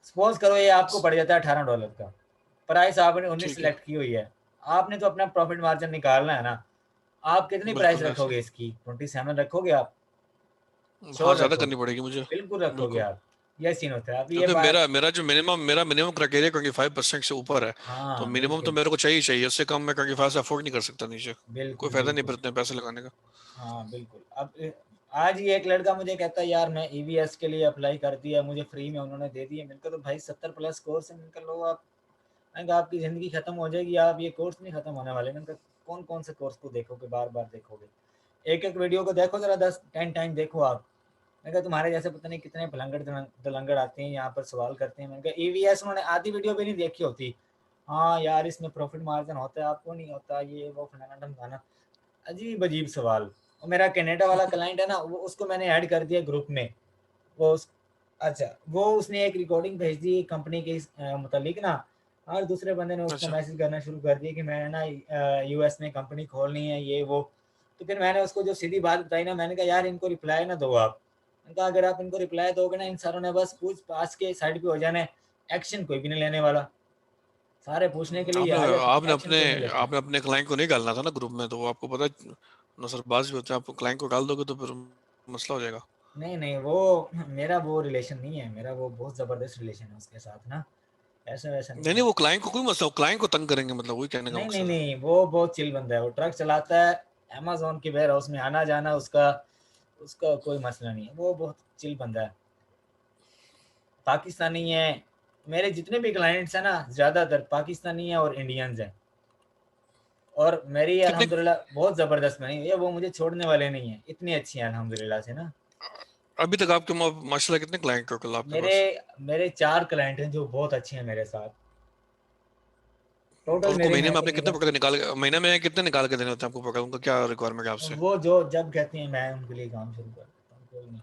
Speaker 2: सपोज़ करो ये आपको पड़ जाता है $18 का, प्राइस आपने 19
Speaker 1: ठीक है,
Speaker 2: सेलेक्ट की हुई है, आपने तो अपना प्रॉफ़िट मार्जिन निकालना है ना, आप कितनी प्राइस
Speaker 1: बिल्कुल ऐसे।
Speaker 2: रखोगे इसकी? 27 रखोगे आप?
Speaker 1: हाँ,
Speaker 2: श्योर
Speaker 1: ज़्यादा करनी
Speaker 2: रखोगे?
Speaker 1: पड़ेगी मुझे,
Speaker 2: बिल्कुल रखोगे
Speaker 1: बिल्कुल।
Speaker 2: आप, ये सीन होता है। अब ये
Speaker 1: क्योंकि
Speaker 2: बात
Speaker 1: मेरा मिनिमम क्राइटेरिया 25% से ऊपर है, तो
Speaker 2: हाँ,
Speaker 1: मिनिमम तो
Speaker 2: बिल्कुल,
Speaker 1: मेरे को चाहिए ही चाहिए, उससे कम मैं 25 से अफोर्ड नहीं कर सकता नीचे। कोई
Speaker 2: बिल्कुल,
Speaker 1: फ़ायदा नहीं
Speaker 2: बिल्कुल।
Speaker 1: फिर इतने पैसे लगाने का।
Speaker 2: हाँ, बिल्कुल। अब आज ही एक लड़का मुझे कहता है यार मैं ईवीएस के लिए अप्लाई कर दिया, मुझे फ्री में उन्होंने दे दिए। मैंने कहा तो भाई 70 प्लस कोर्स है, मैंने कहा लो आप। मैंने कहा आपकी ज़िंदगी खत्म हो जाएगी, आप ये कोर्स नहीं खत्म होने वाले। मैंने कहा कौन-कौन से कोर्स को देखोगे, बार-बार देखोगे? एक-एक वीडियो को देखो ज़रा 10-10 टाइम देखो आप। मैंने कहा तुम्हारे जैसे पता नहीं कितने भलंगड़ दलंगड़ आते हैं यहाँ पर सवाल करते हैं। मैंने कहा ईवीएस उन्होंने आधी वीडियो भी नहीं देखी होती। हाँ यार इसमें प्रॉफ़िट मार्जिन होता है, आपको नहीं होता, ये वो फलाना-ढिमकाना। अजीब-अजीब सवाल। और मेरा कनाडा वाला क्लाइंट है ना, वो उसको मैंने ऐड कर दिया ग्रुप में। वो उस अच्छा, वो उसने एक रिकॉर्डिंग भेज दी कंपनी के मुतालिक ना, और दूसरे बंदे ने उसको
Speaker 1: अच्छा,
Speaker 2: मैसेज करना शुरू कर दिया कि मैंने ना यूएस में कंपनी खोलनी है, ये वो। तो फिर मैंने उसको जो सीधी बात बताई ना, मैंने कहा यार इनको रिप्लाई ना दो आप। मैंने कहा अगर आप इनको रिप्लाई दोगे ना, इन सारों ने बस पूछ-पाछ के साइड पे हो जाना है, एक्शन कोई भी नहीं लेने वाला। सारे पूछने के लिए ही
Speaker 1: आपने
Speaker 2: आ जाते हैं,
Speaker 1: आपने
Speaker 2: एक्शन
Speaker 1: अपने
Speaker 2: कोई नहीं लेता।
Speaker 1: आपने अपने क्लाइंट को नहीं डालना था ना ग्रुप में, तो वो आपको पता है नजरबाज भी होते हैं, आप क्लाइंट को डाल दोगे तो फिर मसला हो जाएगा।
Speaker 2: नहीं, नहीं, वो मेरा वो रिलेशन नहीं है, मेरा वो बहुत ज़बरदस्त रिलेशन है उसके साथ ना, ऐसा-वैसा नहीं
Speaker 1: नहीं नहीं,
Speaker 2: है।
Speaker 1: वो क्लाइंट को कोई मसला, क्लाइंट को तंग करेंगे मतलब, वही कहने का
Speaker 2: नहीं, नहीं,
Speaker 1: मकसद है।
Speaker 2: नहीं, वो बहुत चिल बंदा है, वो ट्रक चलाता है, अमेज़न के वेयरहाउस में आना-जाना उसका उसका कोई मसला नहीं है, वो बहुत चिल बंदा है। पाकिस्तानी है, मेरे जितने भी क्लाइंट्स हैं ना, ज़्यादातर पाकिस्तानी हैं और इंडियंस हैं, और मेरी
Speaker 1: कितने
Speaker 2: अल्हम्दुलिल्लाह बहुत ज़बरदस्त बनी हुई है, वो मुझे छोड़ने वाले नहीं हैं, इतनी अच्छी हैं अल्हम्दुलिल्लाह से ना।
Speaker 1: अभी तक आपके माशाल्लाह कितने क्लाइंट टोटल आपके
Speaker 2: मेरे
Speaker 1: पास?
Speaker 2: मेरे 4 क्लाइंट हैं जो बहुत अच्छे हैं मेरे साथ,
Speaker 1: और
Speaker 2: टोटल
Speaker 1: उनको
Speaker 2: मेरे
Speaker 1: महीने
Speaker 2: हैं
Speaker 1: में
Speaker 2: तो
Speaker 1: आपने कितने
Speaker 2: नियर
Speaker 1: प्रोडक्ट निकाल के, महीने में कितने निकाल के देने होते हैं आपको प्रोडक्ट, उनका क्या रिक्वायरमेंट है आपसे?
Speaker 2: वो जो जब कहते हैं मैं उनके लिए काम शुरू कर देता हूँ, कोई नहीं।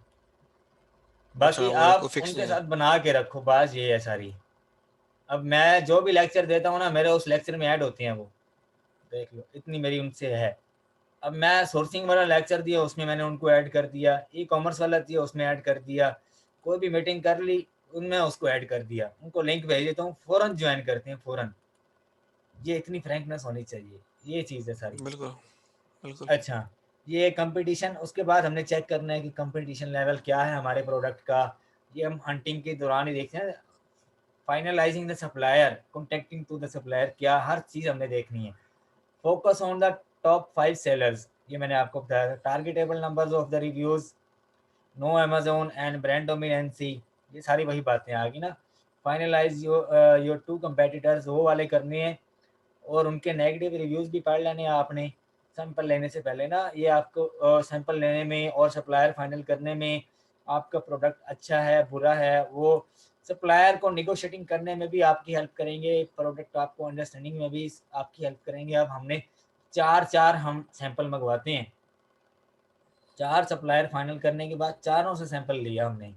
Speaker 1: अच्छा,
Speaker 2: बाकी
Speaker 1: वो कोई
Speaker 2: आप
Speaker 1: फिक्स
Speaker 2: उनके
Speaker 1: नहीं है।
Speaker 2: साथ बना के रखो, बात ये है सारी। अब मैं जो भी लेक्चर देता हूँ ना, मेरे उस लेक्चर में ऐड होती हैं वो, देख लो इतनी मेरी उनसे है। अब मैं सोर्सिंग वाला लेक्चर दिया उसमें मैंने उनको ऐड कर दिया, ई-कॉमर्स वाला दिया उसमें ऐड कर दिया, कोई भी मीटिंग कर ली उनमें उसको ऐड कर दिया। उनको लिंक भेज देता हूँ, फ़ौरन जॉइन करते हैं, फ़ौरन। ये इतनी फ्रैंकनेस होनी चाहिए, ये चीज़ है सारी।
Speaker 1: बिल्कुल, बिल्कुल।
Speaker 2: अच्छा, ये कंपटीशन उसके बाद हमने चेक करना है कि कंपटीशन लेवल क्या है हमारे प्रोडक्ट का, ये हम हंटिंग के दौरान ही देखते हैं। Finalising the supplier, contacting to the supplier, क्या हर चीज़ हमने देखनी है। Focus on the top 5 sellers, ये मैंने आपको बताया था। Targetable numbers of the reviews, no Amazon and brand dominancy, ये सारी वही बातें आ गई ना। फाइनलाइज़ योर 2 कंपेटिटर्स, वो वाले करने हैं, और उनके नेगेटिव रिव्यूज़ भी पढ़ लेने हैं आपने सैंपल लेने से पहले ना। ये आपको सैंपल लेने में और सप्लायर फाइनल करने में आपका प्रोडक्ट अच्छा है, बुरा है, वो सप्लायर को नेगोशिएटिंग करने में भी आपकी हेल्प करेंगे, प्रोडक्ट आपको अंडरस्टैंडिंग में भी आपकी हेल्प करेंगे। अब हमने 4-4 हम सैंपल मँगवाते हैं, 4 सप्लायर फाइनल करने के बाद चारों से सैंपल लिया हमने।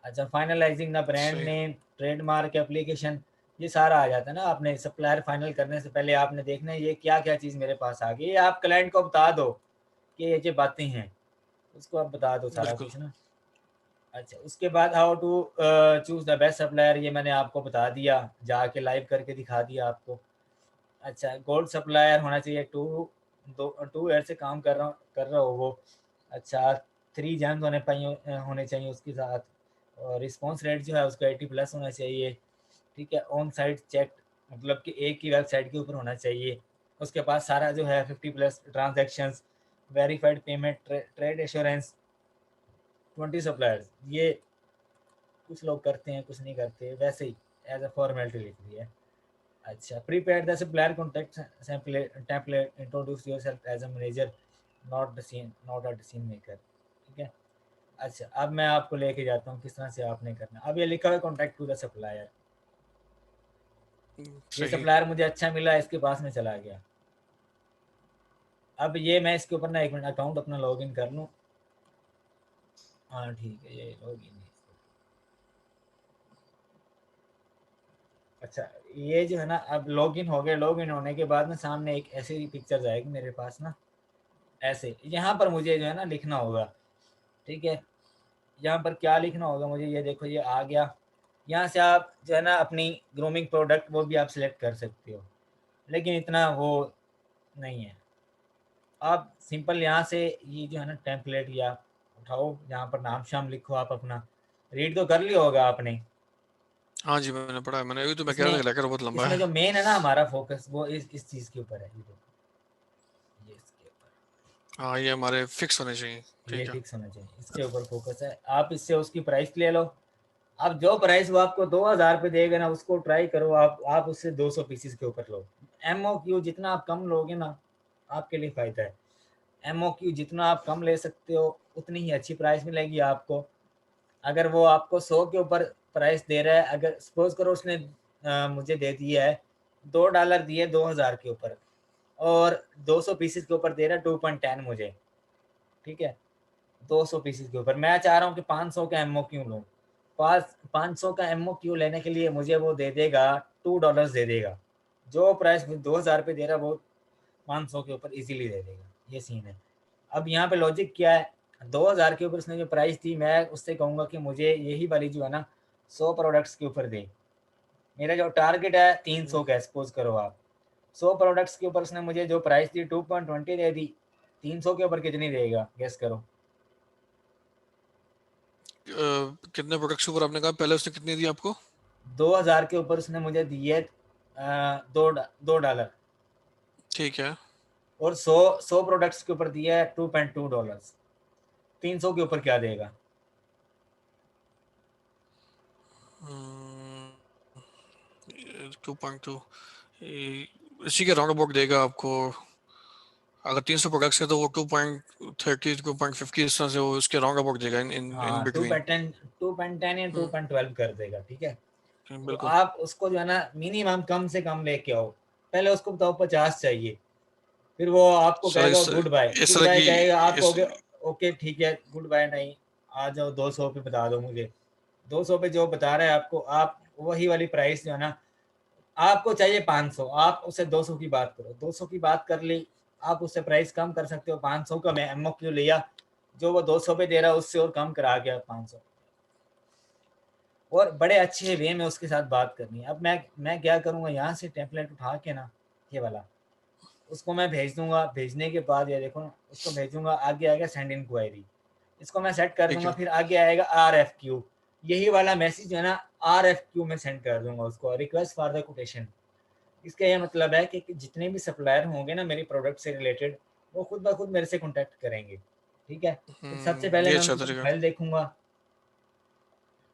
Speaker 2: अच्छा, फाइनलाइज़िंग द ब्रांड
Speaker 1: सही।
Speaker 2: नेम, ट्रेडमार्क एप्लीकेशन, ये सारा आ जाता है ना। आपने सप्लायर फाइनल करने से पहले आपने देखना है ये क्या-क्या चीज़ मेरे पास आ गई। ये आप क्लाइंट को बता दो कि ये बातें हैं, उसको आप बता दो सारा
Speaker 1: बिल्कुल।
Speaker 2: कुछ ना। अच्छा, उसके बाद how to choose the best supplier, ये मैंने आपको बता दिया, जाके लाइव करके दिखा दिया आपको। अच्छा, गोल्ड सप्लायर होना चाहिए, 2 ईयर से काम कर रहा हो वो। अच्छा, 3 जेम्स होने चाहिए उसके साथ, और रिस्पॉन्स रेट जो है उसका 80 प्लस होना चाहिए, ठीक है? ऑन साइट चेक, मतलब कि एक ही वेबसाइट के ऊपर होना चाहिए। उसके पास सारा जो है 50 plus transactions, verified payment, trade assurance, 20 suppliers, ये कुछ लोग करते हैं, कुछ नहीं करते, वैसे ही एज़ अ फॉर्मेलिटी लिख दी है। अच्छा, prepare the supplier contact template, introduce yourself as a manager, not a decision maker, ठीक है? अच्छा, अब मैं आपको लेके जाता हूँ किस तरह से आपने करना है। अब ये लिखा हुआ है कॉन्टैक्ट टू द सप्लायर, ये
Speaker 1: सही।
Speaker 2: सप्लायर मुझे अच्छा मिला, इसके पास में चला गया। अब ये मैं इसके ऊपर ना 1 मिनट अकाउंट अपना लॉगिन कर लूँ। हाँ, ठीक है, ये लॉगिन है। अच्छा, ये जो है ना, अब लॉगिन हो गया, लॉगिन होने के बाद में सामने एक ऐसी पिक्चर आएगी मेरे पास ना, ऐसे यहाँ पर मुझे जो है ना लिखना होगा, ठीक है। यहाँ पर क्या लिखना होगा मुझे, ये देखो ये आ गया। यहाँ से आप जो है ना अपनी ग्रूमिंग प्रोडक्ट वो भी आप सिलेक्ट कर सकते हो, लेकिन इतना वो नहीं है। आप सिंपल यहाँ से ये जो है ना टेम्पलेट या उठाओ, यहाँ पर नाम शाम लिखो, आप अपना रीड तो कर लिया होगा आपने।
Speaker 1: हाँ जी, मैंने पढ़ा है, मैंने अभी तो मैं कह रहा था
Speaker 2: इसमें
Speaker 1: कि लेकर बहुत लंबा
Speaker 2: इसमें
Speaker 1: है।
Speaker 2: जो मेन है ना हमारा फोकस, वो इस चीज़ के ऊपर है, ये देखो, ये इसके ऊपर,
Speaker 1: हाँ, ये हमारे फिक्स होने चाहिए।
Speaker 2: ये
Speaker 1: ठीक है।
Speaker 2: फिक्स होना चाहिए, इसके ऊपर फोकस है। आप इससे उसकी प्राइस ले लो। अब जो प्राइस वो आपको 2000 पे देगा ना, उसको ट्राई करो, आप उससे 200 पीसीस के ऊपर लो। एमओक्यू जितना आप कम लोगे ना, आपके लिए फ़ायदा है। एमओक्यू जितना आप कम ले सकते हो, उतनी ही अच्छी प्राइस मिलेगी आपको। अगर वो आपको 100 के ऊपर प्राइस दे रहा है, अगर सपोज करो उसने मुझे दे दिया है $2 दिए 2000 के ऊपर, और 200 पीसेस के ऊपर दे रहा है 2.10 मुझे, ठीक है। 200 पीसेस के ऊपर मैं चाह रहा हूँ कि 500 का एमओक्यू लूँ। 500 का एमओक्यू लेने के लिए मुझे वो दे देगा, $2 दे देगा। जो प्राइस 2000 पे दे रहा है, वो 500 के ऊपर इजीली दे देगा। ये सीन है। अब यहाँ पे लॉजिक क्या है, 2000 के ऊपर उसने जो प्राइस दी, मैं उससे कहूँगा कि मुझे यही वाली जो है ना 100 प्रोडक्ट्स के ऊपर दे। मेरा जो टारगेट है 300 का, सपोज करो आप 100 प्रोडक्ट्स के ऊपर उसने मुझे जो प्राइस दी 2.20 दे दी, 300 के ऊपर कितनी देगा, गेस करो।
Speaker 1: कितने प्रोडक्ट्स के ऊपर आपने कहा, पहले उसने कितनी दी आपको?
Speaker 2: 2000 के ऊपर उसने मुझे दिए दो डॉलर,
Speaker 1: ठीक है।
Speaker 2: और 100 प्रोडक्ट्स के ऊपर दिया है $2.2। 300 के ऊपर क्या देगा?
Speaker 1: 2.2, इसी के राउंड अबाउट देगा आपको। अगर 300 प्रोडक्ट्स है तो वो 2.30 2.50 इस तरह से वो उसके राउंड अबाउट देगा, इन इन इन
Speaker 2: हाँ,
Speaker 1: बिटवीन।
Speaker 2: 2.10 या 2.12 कर देगा, ठीक है। तो
Speaker 1: बिल्कुल।
Speaker 2: आप उसको जो है ना मिनिमम कम से कम लेके आओ। पहले उसको बताओ 50 चाहिए, फिर वो आपको
Speaker 1: सर
Speaker 2: कहेगा
Speaker 1: इस
Speaker 2: गुड
Speaker 1: तरह
Speaker 2: बाय
Speaker 1: की
Speaker 2: कहेगा, आप
Speaker 1: इस
Speaker 2: कहोगे ओके ठीक है गुड बाय नहीं, आ जाओ 200 पे बता दो मुझे। 200 पे जो बता रहा है आपको, आप वही वाली प्राइस जो है ना, आपको चाहिए 500, आप उससे 200 की बात करो, 200 की बात कर ली, आप उससे प्राइस कम कर सकते हो। 500 का मैं एमओक्यू लिया, जो वो 200 पे दे रहा है उससे और कम करा के 500, और बड़े अच्छे वे में उसके साथ बात करनी है। अब मैं क्या करूँगा, यहाँ से टेम्पलेट उठा के ना, ये वाला, उसको मैं भेज दूंगा। भेजने के बाद ये देखो ना, उसको भेजूंगा, आगे आएगा सेंड इंक्वायरी, इसको मैं सेट कर
Speaker 1: ठीक
Speaker 2: दूंगा।
Speaker 1: है।
Speaker 2: फिर आगे आएगा RFQ, यही वाला मैसेज जो है ना RFQ में सेंड कर दूंगा उसको, रिक्वेस्ट फॉर द कोटेशन। इसका ये मतलब है कि जितने भी सप्लायर होंगे ना मेरी प्रोडक्ट से रिलेटेड, वो खुद ब खुद मेरे से कॉन्टैक्ट करेंगे, ठीक है। फिर सबसे पहले
Speaker 1: ये
Speaker 2: मैं
Speaker 1: अच्छा
Speaker 2: उनकी
Speaker 1: तरीका।
Speaker 2: प्रोफाइल देखूंगा,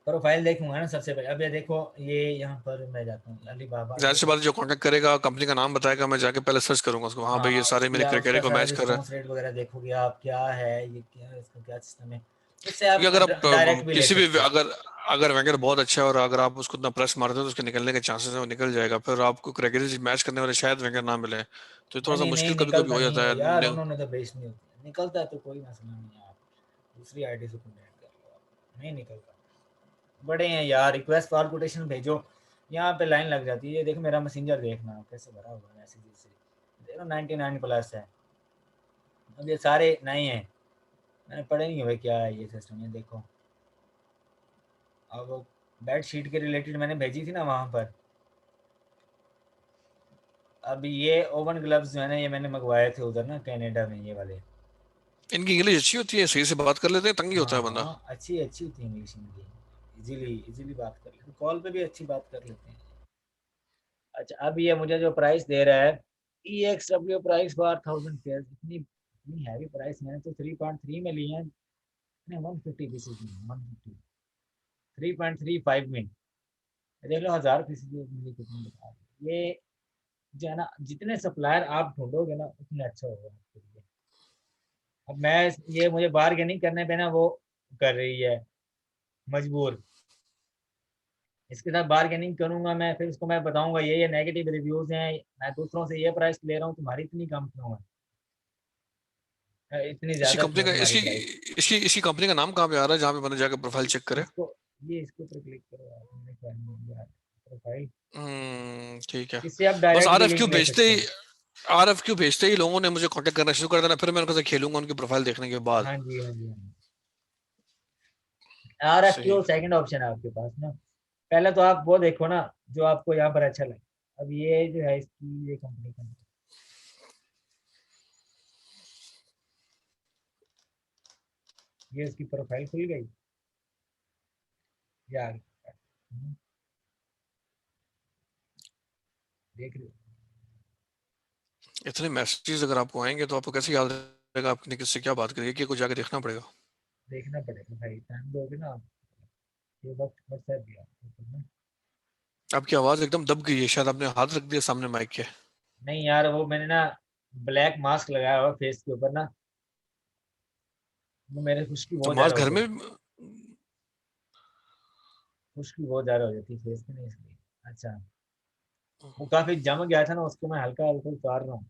Speaker 2: प्रोफाइल देखूंगा ना सबसे पहले। अब ये देखो, ये यहाँ पर मैं जाता हूँ अलीबाबा,
Speaker 1: जाहिर
Speaker 2: ये
Speaker 1: सी
Speaker 2: देखो।
Speaker 1: बात है, जो कांटेक्ट करेगा कंपनी का नाम बताएगा, मैं जाके पहले सर्च करूंगा उसको, हाँ भाई
Speaker 2: हाँ,
Speaker 1: ये सारे मेरे
Speaker 2: उसका
Speaker 1: क्राइटेरिया को
Speaker 2: सारा
Speaker 1: मैच कर रहा है।
Speaker 2: रिस्पॉन्स रेट वगैरह देखोगे आप, क्या है ये, क्या है इसका, क्या सिस्टम है। उससे आप
Speaker 1: क्योंकि अगर आप
Speaker 2: डायरेक्ट भी ले
Speaker 1: किसी भी
Speaker 2: सकते हो।
Speaker 1: अगर अगर वेंडर बहुत अच्छा है और अगर आप उसको इतना प्रेस मारते हो तो उसके निकलने के चांसेस है, वो निकल जाएगा। फिर आपको क्राइटेरिया मैच करने वाले शायद वेंडर ना मिले, तो ये थोड़ा सा
Speaker 2: नहीं
Speaker 1: मुश्किल कभी कभी
Speaker 2: निकलता
Speaker 1: हो
Speaker 2: नहीं
Speaker 1: जाता
Speaker 2: है यार,
Speaker 1: है।
Speaker 2: उन्होंने तो बेच नहीं होती है। निकलता है तो कोई मसला नहीं है, आप दूसरी आईडी से कॉन्टैक्ट कर लो, आप नहीं निकलता। बड़े हैं यार, रिक्वेस्ट फॉर कोटेशन भेजो, यहाँ पे लाइन लग जाती है। ये देखो मेरा मैसेंजर, देखना कैसे भरा हुआ है मैसेज से, देखो 99 प्लस है। अब ये सारे नए हैं, मैंने पढ़े नहीं हुए क्या है ये सिस्टम, ये देखो। अब वो बेड शीट के रिलेटेड मैंने भेजी थी ना वहाँ पर। अब ये ओवन ग्लव्स जो है ना, ये मैंने मंगवाए थे उधर ना कनाडा में, ये वाले।
Speaker 1: इनकी इंग्लिश अच्छी होती है, सही से बात कर लेते हैं, तंगी होता
Speaker 2: हाँ
Speaker 1: है बंदा।
Speaker 2: हाँ, अच्छी अच्छी होती है इंग्लिश इनकी, इजीली इजीली बात कर लेते, कॉल पे भी अच्छी बात कर लेते हैं। अच्छा, अब ये मुझे जो प्राइस दे रहा है, EXW प्राइस फॉर 1000 पेयर, इतनी हैवी प्राइस, मैंने तो 3.3 में लिए हैं। नहीं, 150 पीसेज में, 150, 3.35 में। देख लो 1000 पीसेज मुझे कितने बता रहे हैं। ये जो है ना, जितने सप्लायर आप ढूंढोगे ना उतने अच्छा होगा आपके लिए। अब मैं, ये मुझे बार्गेनिंग करने पे ना वो कर रही है, मजबूर। इसके साथ बार्गेनिंग करूंगा मैं, फिर उसको मैं बताऊंगा ये नेगेटिव रिव्यूज हैं, मैं दूसरों से ये प्राइस ले रहा हूँ, तुम्हारी इतनी कम क्यों है, इतनी
Speaker 1: इसी
Speaker 2: ज्यादा
Speaker 1: कंपनी
Speaker 2: क्यों
Speaker 1: का
Speaker 2: है तुम्हारी
Speaker 1: इसकी
Speaker 2: प्राइस।
Speaker 1: इसकी इसी कंपनी का नाम कहाँ पे आ रहा है जहाँ पे बंदा जाकर प्रोफाइल चेक करे?
Speaker 2: इसको, ये इसके ऊपर क्लिक करो आप, मैंने क्या नहीं दिया, प्रोफाइल,
Speaker 1: ठीक है।
Speaker 2: इससे आप
Speaker 1: बस
Speaker 2: डायरेक्ट भी
Speaker 1: आरएफक्यू
Speaker 2: लिंक ले
Speaker 1: भेजते
Speaker 2: सकते
Speaker 1: ही
Speaker 2: हैं।
Speaker 1: आरएफक्यू भेजते ही लोगों ने मुझे कांटेक्ट करना शुरू कर देना, फिर मैं उनके साथ खेलूंगा उनकी प्रोफाइल देखने के बाद।
Speaker 2: हाँ जी, हाँ जी, हाँ जी। RFQ
Speaker 1: सही।
Speaker 2: सेकंड ऑप्शन है आपके पास ना। पहले तो आप वो देखो ना जो आपको यहाँ पर अच्छा लगे। अब ये जो है इसकी ये कंपनी का, ये इसकी प्रोफाइल खुल गई यार, देख रहे हो?
Speaker 1: इतने मैसेजेस अगर आपको आएंगे तो आपको कैसे याद रहेगा आपने किससे क्या बात करी है, कि कुछ जाके देखना पड़ेगा।
Speaker 2: देखना पड़ेगा भाई, टाइम दोगे ना आप, ये वक्त व्हाट्सएप दिया आपको ना।
Speaker 1: आपकी आवाज एकदम दब गई है, शायद आपने हाथ रख दिया सामने माइक के।
Speaker 2: नहीं यार, वो मैंने ना ब्लैक मास्क लगाया हुआ फेस के ऊपर ना, वो मेरे खुश्की
Speaker 1: तो
Speaker 2: बहुत ज्यादा
Speaker 1: मास्क
Speaker 2: हो
Speaker 1: घर
Speaker 2: गई।
Speaker 1: में।
Speaker 2: खुश्की बहुत ज्यादा हो जाती है फेस पे, नहीं इसलिए। अच्छा, वो काफी जम गया था ना, उसको मैं हल्का हल्का उतार रहा हूँ।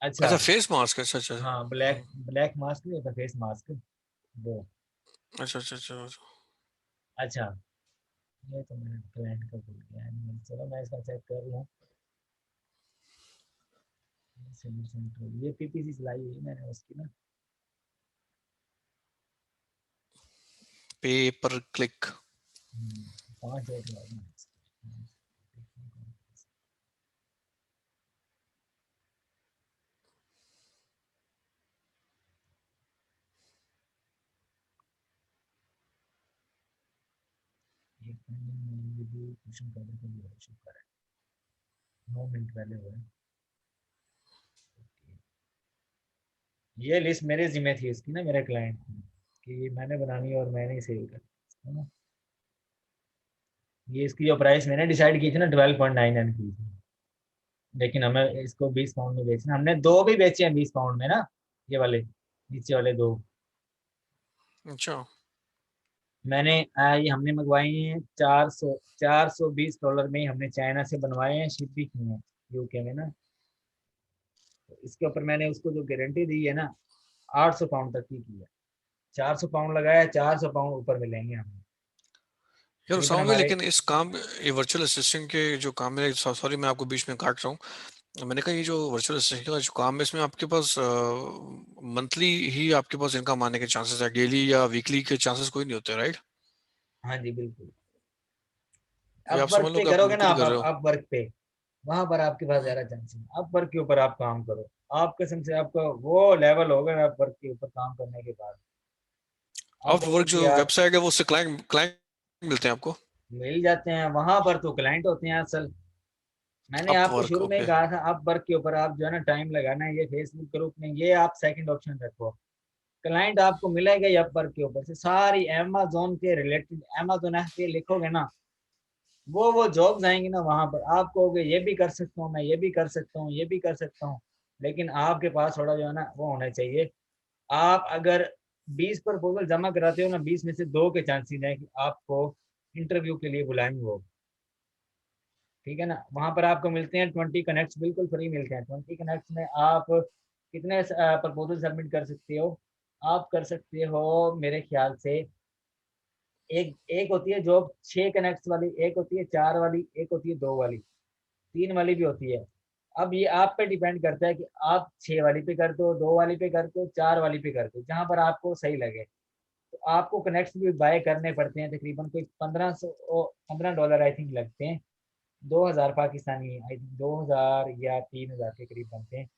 Speaker 2: अच्छा।
Speaker 1: अच्छा फेस मास्क, अच्छा अच्छा।
Speaker 2: हाँ, ब्लैक ब्लैक मास्क नहीं होता, फेस मास्क, वो।
Speaker 1: अच्छा अच्छा अच्छा अच्छा।
Speaker 2: अच्छा, ये तो मैंने क्लाइंट का बोल दिया है, चलो मैं इसका चेक कर रहा हूँ। ये पीपीसी चलाई हुई है मैंने उसकी ना।
Speaker 1: पे पर क्लिक।
Speaker 2: 5 लगा दूँ। एक मिनट ये भी क्वेश्चन करने के लिए शुक्र है, 9 मिनट पहले हुआ है। ये लिस्ट मेरे जिम्मे थी इसकी ना, मेरे क्लाइंट की, कि ये मैंने बनानी है और मैंने ही सेल करनी है ना। ये इसकी जो प्राइस मैंने डिसाइड की थी ना, 12.99 की थी, लेकिन हमें इसको 20 पाउंड में बेचना, हमने दो भी बेचे हैं 20 पाउंड में ना, ये वाले नीचे वाले दो।
Speaker 1: अच्छा।
Speaker 2: मैंने ये हमने मंगवाई हैं 420 डॉलर में ही, हमने चाइना से बनवाए हैं, शिप भी किए हैं यूके में ना। तो इसके ऊपर मैंने उसको जो गारंटी दी है ना, 800 पाउंड तक की है। 400 पाउंड लगाया, 400 पाउंड ऊपर मिलेंगे हमें।
Speaker 1: यार
Speaker 2: करीबन
Speaker 1: उसामा भाई,
Speaker 2: हमारे।
Speaker 1: लेकिन इस काम, ये वर्चुअल असिस्टेंट के जो काम है, सॉरी मैं आपको बीच में काट रहा हूँ, मैंने कहा ये जो वर्चुअल असिस्टेंट का जो काम है इसमें आपके पास मंथली ही आपके पास इनकम आने के चांसेस है, डेली या वीकली के चांसेस कोई नहीं होते, राइट?
Speaker 2: हाँ जी, बिल्कुल।
Speaker 1: ये
Speaker 2: अब
Speaker 1: आप
Speaker 2: वर्क
Speaker 1: समझ लो
Speaker 2: पे
Speaker 1: कि आप
Speaker 2: करोगे ना
Speaker 1: वीकली
Speaker 2: आप,
Speaker 1: कर रहे हो।
Speaker 2: अब वर्क पे, वहां पर आपके पास
Speaker 1: हम्म।
Speaker 2: ज्यादा चांस है। अब वर्क के ऊपर आप काम करो, आप कसम से आपका वो लेवल होगा ना, आप वर्क के ऊपर काम करने के बाद आप
Speaker 1: आप
Speaker 2: कहोगे
Speaker 1: वर्क
Speaker 2: कि
Speaker 1: जो
Speaker 2: यार,
Speaker 1: वेबसाइट है वो उससे क्लाइंट क्लाइंट मिलते हैं आपको?
Speaker 2: मिल जाते हैं वहां पर, तो क्लाइंट होते हैं असल। मैंने
Speaker 1: अप
Speaker 2: आपको
Speaker 1: वर्क,
Speaker 2: शुरू में ही
Speaker 1: ओके।
Speaker 2: कहा था, आप वर्क के ऊपर आप जो है ना टाइम लगाना है, ये फेसबुक ग्रुप में ये आप सेकंड ऑप्शन रखो। क्लाइंट आपको मिलेगा या वर्क के ऊपर से, सारी अमेजोन के रिलेटेड, अमेजोन ऐप पे लिखोगे ना, वो जॉब्स आएंगे ना, वहां पर आप कहोगे ये भी कर सकता हूँ मैं, ये भी कर सकता हूँ, ये भी कर सकता हूँ। लेकिन आपके पास थोड़ा जो है ना वो होना चाहिए। आप अगर 20 प्रपोजल जमा कराते हो ना, 20 में से दो के चांसेस हैं कि आपको इंटरव्यू के लिए बुलाएंगे वो। ठीक है ना, वहां पर आपको मिलते हैं 20 कनेक्ट, बिल्कुल फ्री मिलते हैं। 20 कनेक्ट में आप कितने प्रपोजल सबमिट कर सकते हो? आप कर सकते हो मेरे ख्याल से, एक एक होती है जॉब 6 कनेक्ट वाली, एक होती है 4 वाली, एक होती है 2 वाली, 3 वाली भी होती है। अब ये आप पे डिपेंड करता है कि आप 6 वाली पे कर दो, 2 वाली पे कर दो, 4 वाली पे कर दो, जहां पर आपको सही लगे। तो आपको कनेक्ट भी बाय करने पड़ते हैं, तकरीबन कोई 1500 $15 आई थिंक लगते हैं। 2000 पाकिस्तानी, आई थिंक 2000 या 3000 के करीब बनते हैं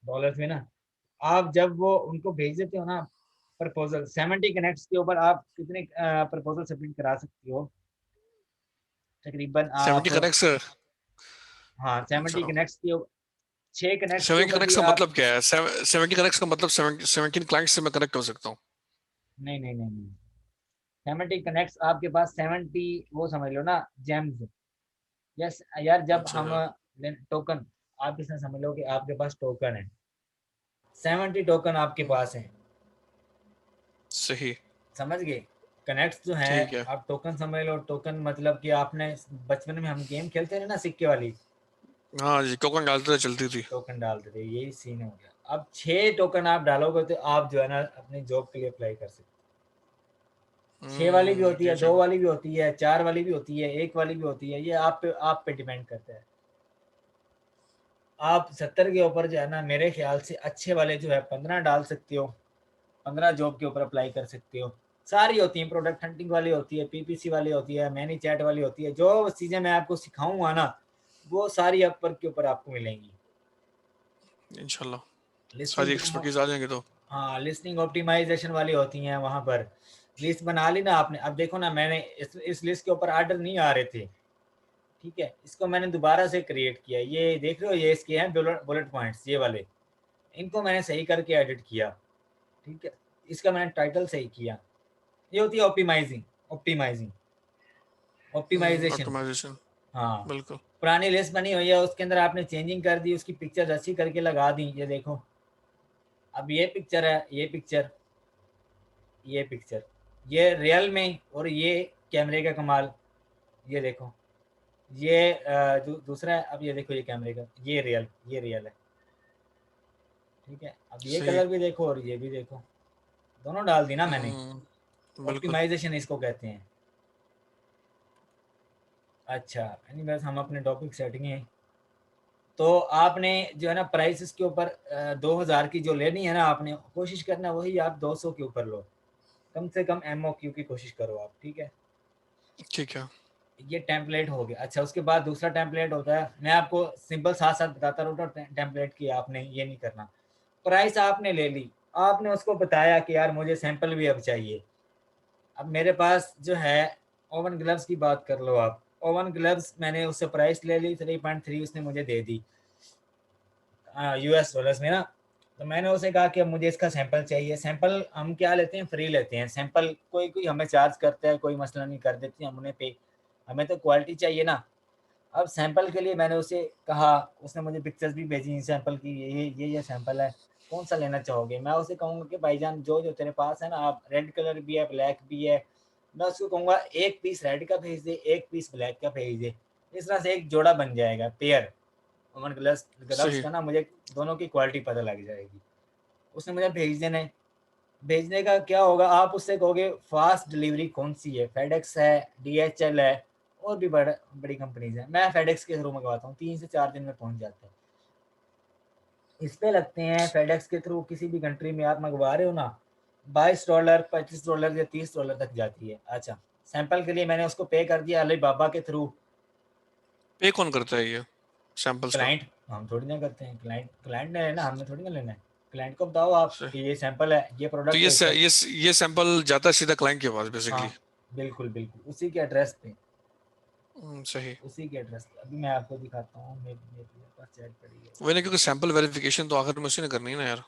Speaker 2: डॉलर्स में ना। आप जब वो उनको भेज देते हो ना प्रपोजल, 70 कनेक्ट्स के ऊपर आप कितने प्रपोजल सबमिट करा सकते हो? तकरीबन
Speaker 1: 70
Speaker 2: आप,
Speaker 1: कनेक्ट से।
Speaker 2: हाँ,
Speaker 1: अच्छा।
Speaker 2: 70 कनेक्ट्स के, 6 कनेक्ट्स के
Speaker 1: 70
Speaker 2: ऊपर
Speaker 1: कनेक्ट
Speaker 2: भी
Speaker 1: का
Speaker 2: आप।
Speaker 1: मतलब क्या है? 70 कनेक्ट का मतलब 17 क्लाइंट से मैं कनेक्ट हो सकता हूँ?
Speaker 2: नहीं नहीं नहीं नहीं, 70 कनेक्ट्स आपके पास 70, वो समझ लो ना, जेम्स। यस यार, जब
Speaker 1: अच्छा
Speaker 2: हम
Speaker 1: अच्छा।
Speaker 2: टोकन, आप इसमें समझ लो कि आपके पास टोकन है, 70 टोकन आपके पास है।
Speaker 1: सही।
Speaker 2: समझ गए? कनेक्ट जो है,
Speaker 1: ठीक है।
Speaker 2: आप टोकन समझ लो। टोकन मतलब कि आपने बचपन में हम गेम खेलते थे ना, सिक्के वाली,
Speaker 1: हाँ जी, टोकन डालते थे चलती थी।
Speaker 2: टोकन डालते थे, यही सीन हो गया। अब 6 टोकन आप डालोगे तो आप जो है ना अपनी जॉब के लिए अप्लाई कर सकते 6 वाली भी होती
Speaker 1: जी
Speaker 2: है,
Speaker 1: जी।
Speaker 2: 2 वाली भी होती है, 4 वाली भी होती है, 1 वाली भी होती है। ये आप पे डिपेंड करता है। आप 70 के ऊपर जो है ना, मेरे ख्याल से अच्छे वाले जो है 15 डाल सकते हो, 15 जॉब के ऊपर अप्लाई कर सकते हो। सारी होती हैं, प्रोडक्ट हंटिंग वाली होती है, पीपीसी वाली होती है, मैनी चैट वाली होती है। जो चीज़ें मैं आपको सिखाऊंगा ना, वो सारी अपवर के ऊपर आपको मिलेंगी।
Speaker 1: इंशाल्लाह
Speaker 2: लिस्टिंग
Speaker 1: सारी
Speaker 2: प्रमो
Speaker 1: एक्सपर्टीज आ जाएंगे तो।
Speaker 2: हाँ, लिस्टिंग ऑप्टिमाइजेशन वाली होती हैं वहाँ पर। लिस्ट बना ली ना आपने, अब देखो ना, मैंने इस लिस्ट के ऊपर आर्डर नहीं आ रहे थे, ठीक है? इसको मैंने दोबारा से क्रिएट किया। ये देख रहे हो, ये इसके हैं बुलेट पॉइंट्स, ये वाले। इनको मैंने सही करके एडिट किया, ठीक है? इसका मैंने टाइटल सही किया। ये होती है ऑप्टिमाइजिंग, ऑप्टिमाइजिंग ऑप्टिमाइजेशन।
Speaker 1: ऑप्टिमाइजेशन।
Speaker 2: हाँ,
Speaker 1: बिल्कुल।
Speaker 2: पुरानी लिस्ट बनी हुई है, उसके अंदर आपने चेंजिंग कर दी, उसकी पिक्चर्स अच्छी करके लगा दी। ये देखो, अब ये पिक्चर है, ये पिक्चर, ये पिक्चर, ये रियल में, और ये कैमरे का कमाल। ये देखो, ये दूसरा है। अब ये देखो, ये कैमरे का, ये रियल, ये रियल है, ठीक है? अब ये
Speaker 1: सही।
Speaker 2: कलर भी देखो और ये भी देखो, दोनों डाल दी ना मैंने।
Speaker 1: बिल्कुल।
Speaker 2: ऑप्टिमाइजेशन इसको कहते हैं। अच्छा, एनीवेज हम अपने टॉपिक सेटिंग है। तो आपने जो है ना, प्राइसेस के ऊपर 2000 की जो लेनी है ना, आपने कोशिश करना वही आप 200 के ऊपर लो। कम से कम एमओक्यू की कोशिश करो आप, ठीक है?
Speaker 1: ठीक है।
Speaker 2: ये टेम्पलेट हो गया। अच्छा, उसके बाद दूसरा टेम्पलेट होता है, मैं आपको सिंपल साथ साथ बताता रहूँगा टेम्पलेट की। आपने ये नहीं करना। प्राइस आपने ले ली, आपने उसको बताया कि यार मुझे सैंपल भी अब चाहिए। अब मेरे पास जो है, ओवन ग्लव्स की बात कर लो आप। ओवन ग्लव्स मैंने उससे प्राइस ले ली 3.3, उसने मुझे दे दी यूएस डॉलर्स में ना। तो मैंने उसे कहा कि अब मुझे इसका सैंपल चाहिए। सैंपल हम क्या लेते हैं, फ्री लेते हैं सैंपल। कोई कोई हमें चार्ज करता है, कोई मसला नहीं, कर देते हैं, हम उन्हें पे। हमें तो क्वालिटी चाहिए ना। अब सैंपल के लिए मैंने उसे कहा, उसने मुझे पिक्चर्स भी भेजी सैंपल की। ये सैंपल है, कौन सा लेना चाहोगे? मैं उसे कहूँगा कि भाईजान जो जो तेरे पास है ना, आप, रेड कलर भी है, ब्लैक भी है। मैं उसको कहूँगा एक पीस रेड का भेज दे, एक पीस ब्लैक का भेज दे। इस तरह से एक जोड़ा बन जाएगा, पेयर। ओवन ग्लव्स ग्लव्स
Speaker 1: सही।
Speaker 2: का ना, मुझे दोनों की क्वालिटी पता लग जाएगी। उसने मुझे भेज देना है। भेजने का क्या होगा, आप उससे कहोगे फास्ट डिलीवरी कौन सी है, फेडेक्स है, डीएचएल है, और भी बड़ी कंपनीज है। मैं फेडेक्स के थ्रू मंगवाता हूँ, 3 से 4 दिन में पहुंच जाता है। इस पे लगते हैं फेडेक्स के थ्रू, किसी भी कंट्री में आप मंगवा रहे हो ना, $22, $25 या $30 तक जाती है। अच्छा, सैंपल के लिए मैंने उसको पे कर दिया अली बाबा के थ्रू।
Speaker 1: पे कौन करता है ये सैंपल्स का?
Speaker 2: क्लाइंट, हम थोड़ी ना करते हैं, क्लाइंट क्लाइंट ने लेना, हमने थोड़ी ना लेना है। क्लाइंट को बताओ आप
Speaker 1: सही।
Speaker 2: कि ये सैंपल है, ये
Speaker 1: तो
Speaker 2: प्रोडक्ट
Speaker 1: ये
Speaker 2: है, इसका।
Speaker 1: ये सैंपल जाता है सीधा क्लाइंट के पास बेसिकली।
Speaker 2: हाँ, बिल्कुल बिल्कुल, उसी के एड्रेस पे,
Speaker 1: सही।
Speaker 2: उसी के एड्रेस पे। अभी मैं आपको दिखाता हूँ, मेरे पास चैट पड़ी है।
Speaker 1: वही ना, क्योंकि सैंपल वेरिफिकेशन तो आखिर में उसी ने करनी है ना यार।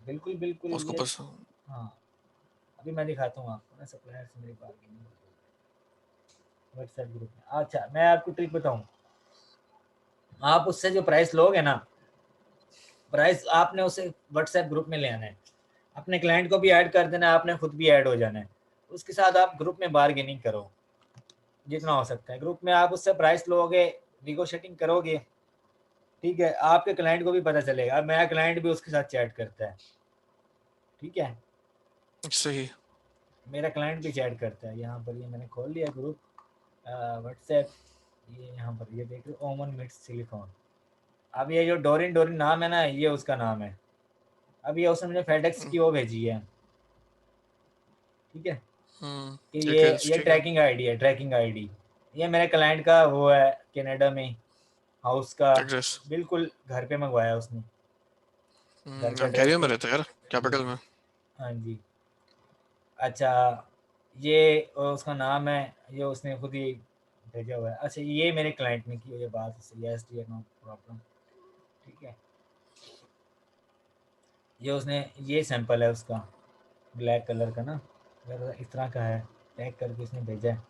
Speaker 2: बिल्कुल बिल्कुल,
Speaker 1: उसको
Speaker 2: ये,
Speaker 1: बस।
Speaker 2: हाँ, अभी मैं दिखाता हूँ आपको ना, सप्लायर से मेरी बार्गेनिंग व्हाट्सएप ग्रुप में। अच्छा, मैं आपको ट्रिक बताऊँ। आप उससे जो प्राइस लोगे ना, प्राइस आपने उसे व्हाट्सएप ग्रुप में ले आना है। अपने क्लाइंट को भी ऐड कर देना है, आपने खुद भी ऐड हो जाना है। उसके साथ आप ग्रुप में बार्गेनिंग करो जितना हो सकता है। ग्रुप में आप उससे प्राइस लोगे, निगोशिएटिंग करोगे, ठीक है? आपके क्लाइंट को भी पता चलेगा। अब मेरा क्लाइंट भी उसके साथ चैट करता है, ठीक है?
Speaker 1: सही।
Speaker 2: मेरा क्लाइंट भी चैट करता है। यहाँ पर ये मैंने खोल लिया ग्रुप व्हाट्सएप। ये यहाँ पर ये देख रहे हो, ओमन मिट्स सिलिकॉन। अब ये जो डोरिन डोरिन नाम है ना, ये उसका नाम है। अब ये उसने मुझे फेडेक्स की वो भेजी है, ठीक है? कि
Speaker 1: डिटेल्स
Speaker 2: ये
Speaker 1: ठीक है।
Speaker 2: ट्रैकिंग आईडी है, ट्रैकिंग आईडी। ये मेरे क्लाइंट का वो है, कनाडा में, हाउस का।
Speaker 1: एड्रेस।
Speaker 2: बिल्कुल घर पे मंगवाया उसने, घर के एड्रेस
Speaker 1: कैरियर में
Speaker 2: पे।
Speaker 1: रहता है यार, कैपिटल
Speaker 2: बिल्कुल,
Speaker 1: में।
Speaker 2: हाँ जी। अच्छा, ये उसका नाम है, ये उसने खुद ही भेजा हुआ है। अच्छा, ये मेरे क्लाइंट ने की हुई है बात उससे, यस डियर नो प्रॉब्लम, ठीक है? ये उसने, ये सैंपल है उसका, ब्लैक कलर का ना, अगर इस तरह का है, टैग करके उसने भेजा है।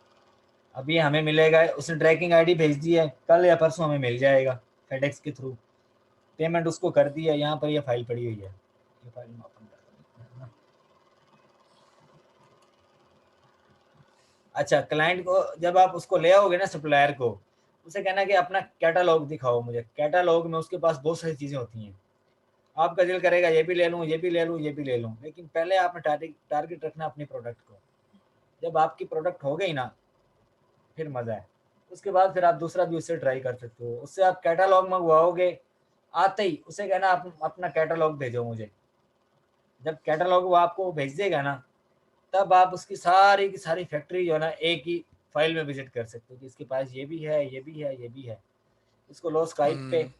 Speaker 2: अभी हमें मिलेगा, उसने ट्रैकिंग आईडी भेज दी है, कल या परसों हमें मिल जाएगा फेडेक्स के थ्रू। पेमेंट उसको कर दी है। यहाँ पर ये फाइल पड़ी हुई है, ये फाइल मैं ओपन करता हूँ ना। अच्छा, क्लाइंट को जब आप उसको ले आओगे ना, सप्लायर को, उसे कहना कि अपना कैटालॉग दिखाओ मुझे। कैटालॉग में उसके पास बहुत सारी चीज़ें होती हैं। आपका दिल करेगा ये भी ले लूँ, ये भी ले लूँ, ये भी ले लूँ, लेकिन पहले आपने टारगेट रखना अपने प्रोडक्ट को। जब आपकी प्रोडक्ट हो गई ना, फिर मज़ा है। उसके बाद फिर आप दूसरा भी उससे ट्राई कर सकते हो। उससे आप कैटलॉग मँगवाओगे, आते ही उसे कहना आप अपना कैटलॉग भेजो मुझे। जब कैटलॉग वो आपको भेज देगा ना, तब आप उसकी सारी की सारी फैक्ट्री जो है ना, एक ही फ़ाइल में विज़िट कर सकते हो कि इसके पास ये भी है, ये भी है, ये भी है। इसको लो स्काइप पे,
Speaker 1: हम्म,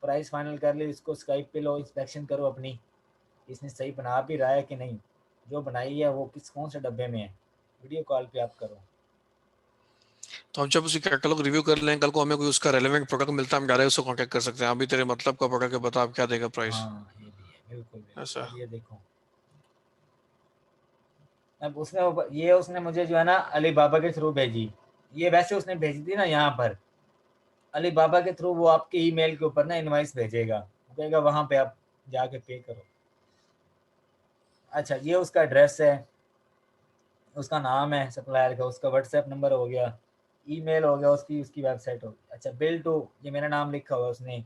Speaker 2: प्राइस फाइनल कर लो, इसको स्काइप पे लो, इंस्पेक्शन करो अपनी, इसने सही बना भी रहा है कि नहीं, जो बनाई है वो किस कौन से डब्बे में है, वीडियो कॉल पे आप करो।
Speaker 1: तो हम जब उसी कैटलॉग रिव्यू कर लें, कल को हमें कोई उसका रेलेवेंट प्रोडक्ट मिलता है, हम डायरेक्ट उसको कांटेक्ट कर सकते हैं, अभी तेरे मतलब का प्रोडक्ट है, बता आप क्या देगा प्राइस,
Speaker 2: हाँ, ये भी है, बिल्कुल, बिल्कुल।
Speaker 1: ऐसा।
Speaker 2: अब ये देखो, अब उसने मुझे जो है ना अलीबाबा के थ्रू भेजी। ये वैसे उसने भेजी थी ना यहाँ पर, अलीबाबा के थ्रू वो आपके ईमेल के ऊपर ना इनवॉइस भेजेगा, वो कहेगा वहाँ पे आप जाके पे करो। अच्छा, ये उसका एड्रेस है, उसका नाम है सप्लायर का, उसका व्हाट्सएप नंबर हो गया, ईमेल हो गया, उसकी उसकी वेबसाइट हो गई। अच्छा, बिल टू, ये मेरा नाम लिखा हुआ है उसने,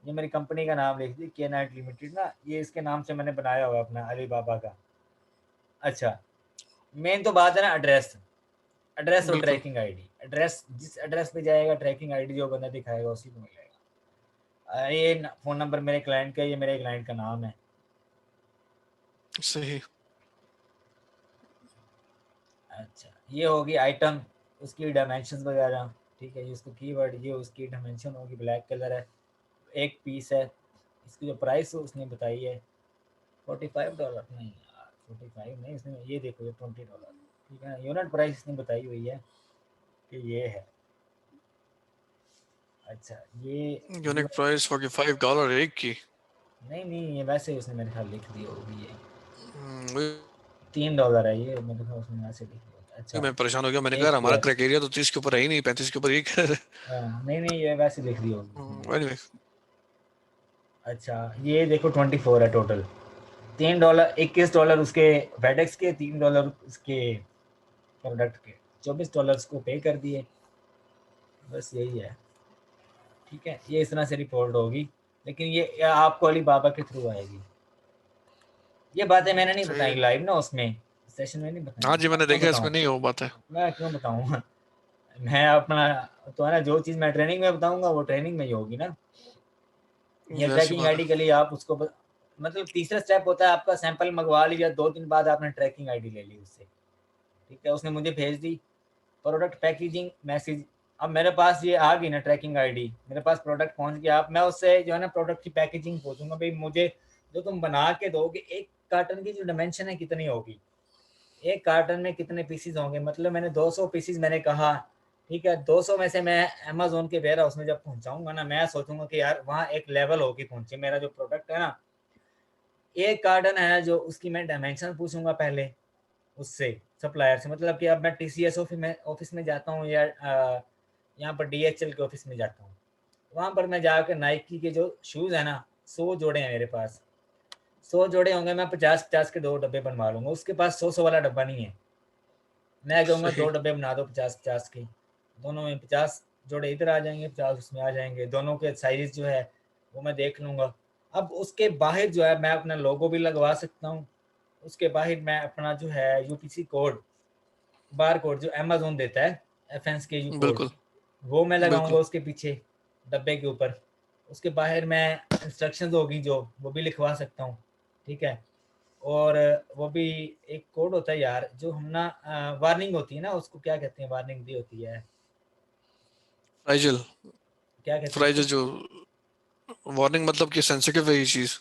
Speaker 2: ये मेरी कंपनी का नाम लिख दी, के नाइट लिमिटेड ना, ये इसके नाम से मैंने बनाया हुआ है अपना अलीबाबा का। अच्छा, मेन तो बात है ना एड्रेस, एड्रेस और
Speaker 1: बिल्कुल।
Speaker 2: Tracking ID. एड्रेस, जिस एड्रेस पे जाएगा ट्रैकिंग आईडी जो बंदा दिखाएगा उसी को मिलेगा। ये फ़ोन नंबर मेरे क्लाइंट का, ये मेरे क्लाइंट का नाम है।
Speaker 1: सही।
Speaker 2: अच्छा, ये होगी आइटम, उसकी डायमेंशंस वगैरह, ठीक है, ये उसका कीवर्ड, ये उसकी डायमेंशन होगी, ब्लैक कलर है, एक पीस है। इसकी जो प्राइस है उसने बताई है $45, नहीं यार 45 नहीं, इसने ये देखो ये $20, ठीक है ना, यूनिट प्राइस इसने बताई हुई है कि ये है। अच्छा, ये
Speaker 1: यूनिक
Speaker 2: यूनिट,
Speaker 1: प्राइस $45 एक की।
Speaker 2: नहीं नहीं, ये वैसे ही उसने मेरे ख्याल लिख दी होगी ये,
Speaker 1: वही
Speaker 2: $3 है ये, मेरे ख्याल उसने वैसे लिख दिया। अच्छा,
Speaker 1: मैं परेशान हो गया, मैंने कहा
Speaker 2: एक
Speaker 1: यार,
Speaker 2: ये
Speaker 1: हमारा
Speaker 2: है,
Speaker 1: क्राइटेरिया तो 30 के ऊपर है ही नहीं, 35 के ऊपर एक है।
Speaker 2: नहीं नहीं, ये वैसे लिख दी होगी उसने मेरे
Speaker 1: एनीवे।
Speaker 2: ख्याल से। अच्छा, ये देखो 24 है टोटल, $3, $21 उसके फेडेक्स के, $3 उसके प्रोडक्ट के, $24 को पे कर दिए। बस यही है, ठीक है, ये इस तरह से रिपोर्ट होगी, लेकिन ये आपको अलीबाबा के थ्रू आएगी। ये बातें मैंने नहीं
Speaker 1: सही
Speaker 2: बताई
Speaker 1: है।
Speaker 2: लाइव ना, उसमें सेशन में नहीं बताई,
Speaker 1: हाँ जी,
Speaker 2: मैं
Speaker 1: मैंने
Speaker 2: क्यों
Speaker 1: देखा, इसमें
Speaker 2: बताऊँ,
Speaker 1: नहीं हो बात है।
Speaker 2: मैं क्यों बताऊँ। मैं अपना, तो है ना, जो चीज़ मैं ट्रेनिंग में बताऊंगा वो ट्रेनिंग में ही होगी ना। ये
Speaker 1: जाहिर सी
Speaker 2: ट्रैकिंग
Speaker 1: बात है।
Speaker 2: आईडी के लिए आप उसको मतलब तीसरा स्टेप होता है आपका, सैंपल मंगवा लिया, 2 दिन बाद आपने ट्रैकिंग आईडी ले ली उससे, ठीक है, उसने मुझे भेज दी प्रोडक्ट पैकेजिंग मैसेज। अब मेरे पास ये आ गई ना ट्रैकिंग आईडी, मेरे पास प्रोडक्ट पहुंच गया, अब मैं उससे जो है ना प्रोडक्ट की पैकेजिंग पूछूंगा, भाई मुझे जो तुम बना के दोगे, एक कार्टन की जो डिमेंशन है कितनी होगी, एक कार्टन में कितने पीसीज होंगे, मतलब मैंने 200 पीसीज मैंने कहा, ठीक है, 200 में से मैं अमेजोन के वेयर हाउस में जब पहुंचाऊंगा ना, मैं सोचूंगा कि यार वहाँ एक लेवल होगी पहुंचे, मेरा जो प्रोडक्ट है ना, एक कार्टन है जो उसकी मैं डायमेंशन पूछूंगा पहले उससे, सप्लायर से, मतलब कि अब मैं टीसीएस ऑफिस में जाता हूँ या यहाँ पर डीएचएल के ऑफिस में जाता हूँ, वहाँ पर मैं जाकर नाइकी के जो शूज़ है ना, 100 जोड़े हैं मेरे पास, 100 जोड़े होंगे, मैं 50-50 के 2 डब्बे बनवा लूंगा, उसके पास 100-100 वाला डब्बा नहीं है, मैं कहूँगा
Speaker 1: सही।
Speaker 2: 2 डब्बे बना दो 50-50 के, दोनों में 50 जोड़े इधर आ जाएंगे, 50 उसमें आ जाएंगे, दोनों के साइज जो है वो मैं देख लूँगा। अब उसके बाहर जो है मैं अपना लोगो भी लगवा सकता हूँ, उसके बाहर मैं अपना जो है यूपीसी कोड, बार कोड जो अमेज़न देता है, एफएनसकेयू कोड,
Speaker 1: बिल्कुल।
Speaker 2: वो मैं लगाऊँगा
Speaker 1: बिल्कुल।
Speaker 2: उसके पीछे डब्बे के ऊपर। उसके बाहर मैं इंस्ट्रक्शंस होगी जो, वो भी लिखवा सकता हूँ, ठीक है? और वो भी एक कोड होता है यार, जो हम ना वार्निंग होती है ना, उसको क्या कहते हैं, वार्निंग दी होती है,
Speaker 1: फ्राइजल।
Speaker 2: क्या कहते हैं
Speaker 1: फ्राइजल
Speaker 2: उसको?
Speaker 1: जो वार्निंग, मतलब कि सेंसिटिव है ये चीज।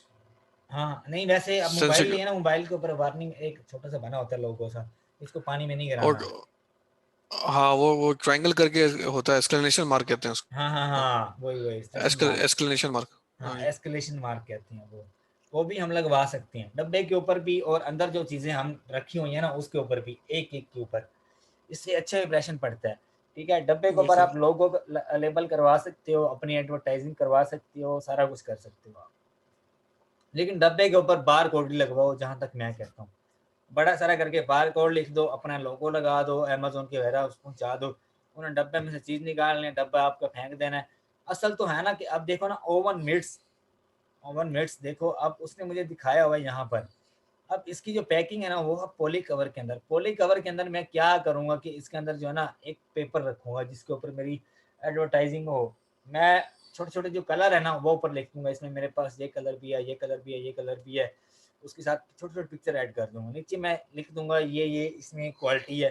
Speaker 2: हाँ, नहीं वैसे अब मोबाइल लिए
Speaker 1: सेंसिटिव।
Speaker 2: ना, मोबाइल के ऊपर वार्निंग एक छोटा सा बना होता है लोगो सा, इसको पानी में नहीं
Speaker 1: और
Speaker 2: गिराना।
Speaker 1: हाँ, वो ट्रायंगल करके होता है, एक्सक्लेनेशन मार्क कहते हैं
Speaker 2: हाँ, हाँ,
Speaker 1: उसको।
Speaker 2: हाँ, वही इंस्ट्रक्शन मार्क।
Speaker 1: एक्सक्लेनेशन मार्क।
Speaker 2: हाँ,
Speaker 1: हाँ जी।
Speaker 2: एस्केलेशन मार्क कहते हैं वो भी हम लगवा सकते हैं डब्बे के ऊपर भी, और अंदर जो चीज़ें हम रखी हुई हैं ना उसके ऊपर भी, एक एक के ऊपर, इससे अच्छा इंप्रेशन पड़ता है, ठीक है, डब्बे के ऊपर
Speaker 1: बिल्कुल।
Speaker 2: आप लोगो लेबल करवा सकते हो, अपनी एडवर्टाइजिंग करवा सकते हो, सारा कुछ कर सकते हो आप, लेकिन डब्बे के ऊपर बार कोड लगवाओ, जहां तक मैं कहता हूँ, बड़ा सारा करके बार कोड लिख दो, अपना लोगो लगा दो, अमेज़न के वेयर हाउस पहुँचा दो, उन्हें डब्बे में से चीज़ निकालनी है, डब्बा आपका फेंक देना है। असल तो है ना कि अब देखो ना, ओवन मिट्स देखो, अब उसने मुझे दिखाया हुआ है यहाँ पर, अब इसकी जो पैकिंग है ना वो है पॉली कवर के अंदर। पॉली कवर के अंदर मैं क्या करूँगा कि इसके अंदर जो है ना एक पेपर रखूँगा जिसके ऊपर मेरी एडवर्टाइज़िंग हो। मैं छोटे-छोटे जो कलर है ना वो ऊपर लिख दूँगा, इसमें मेरे पास ये कलर भी है, ये कलर भी है, ये कलर भी है। उसके साथ छोटे-छोटे पिक्चर ऐड कर दूँगा। नीचे मैं लिख दूँगा ये इसमें क्वालिटी है,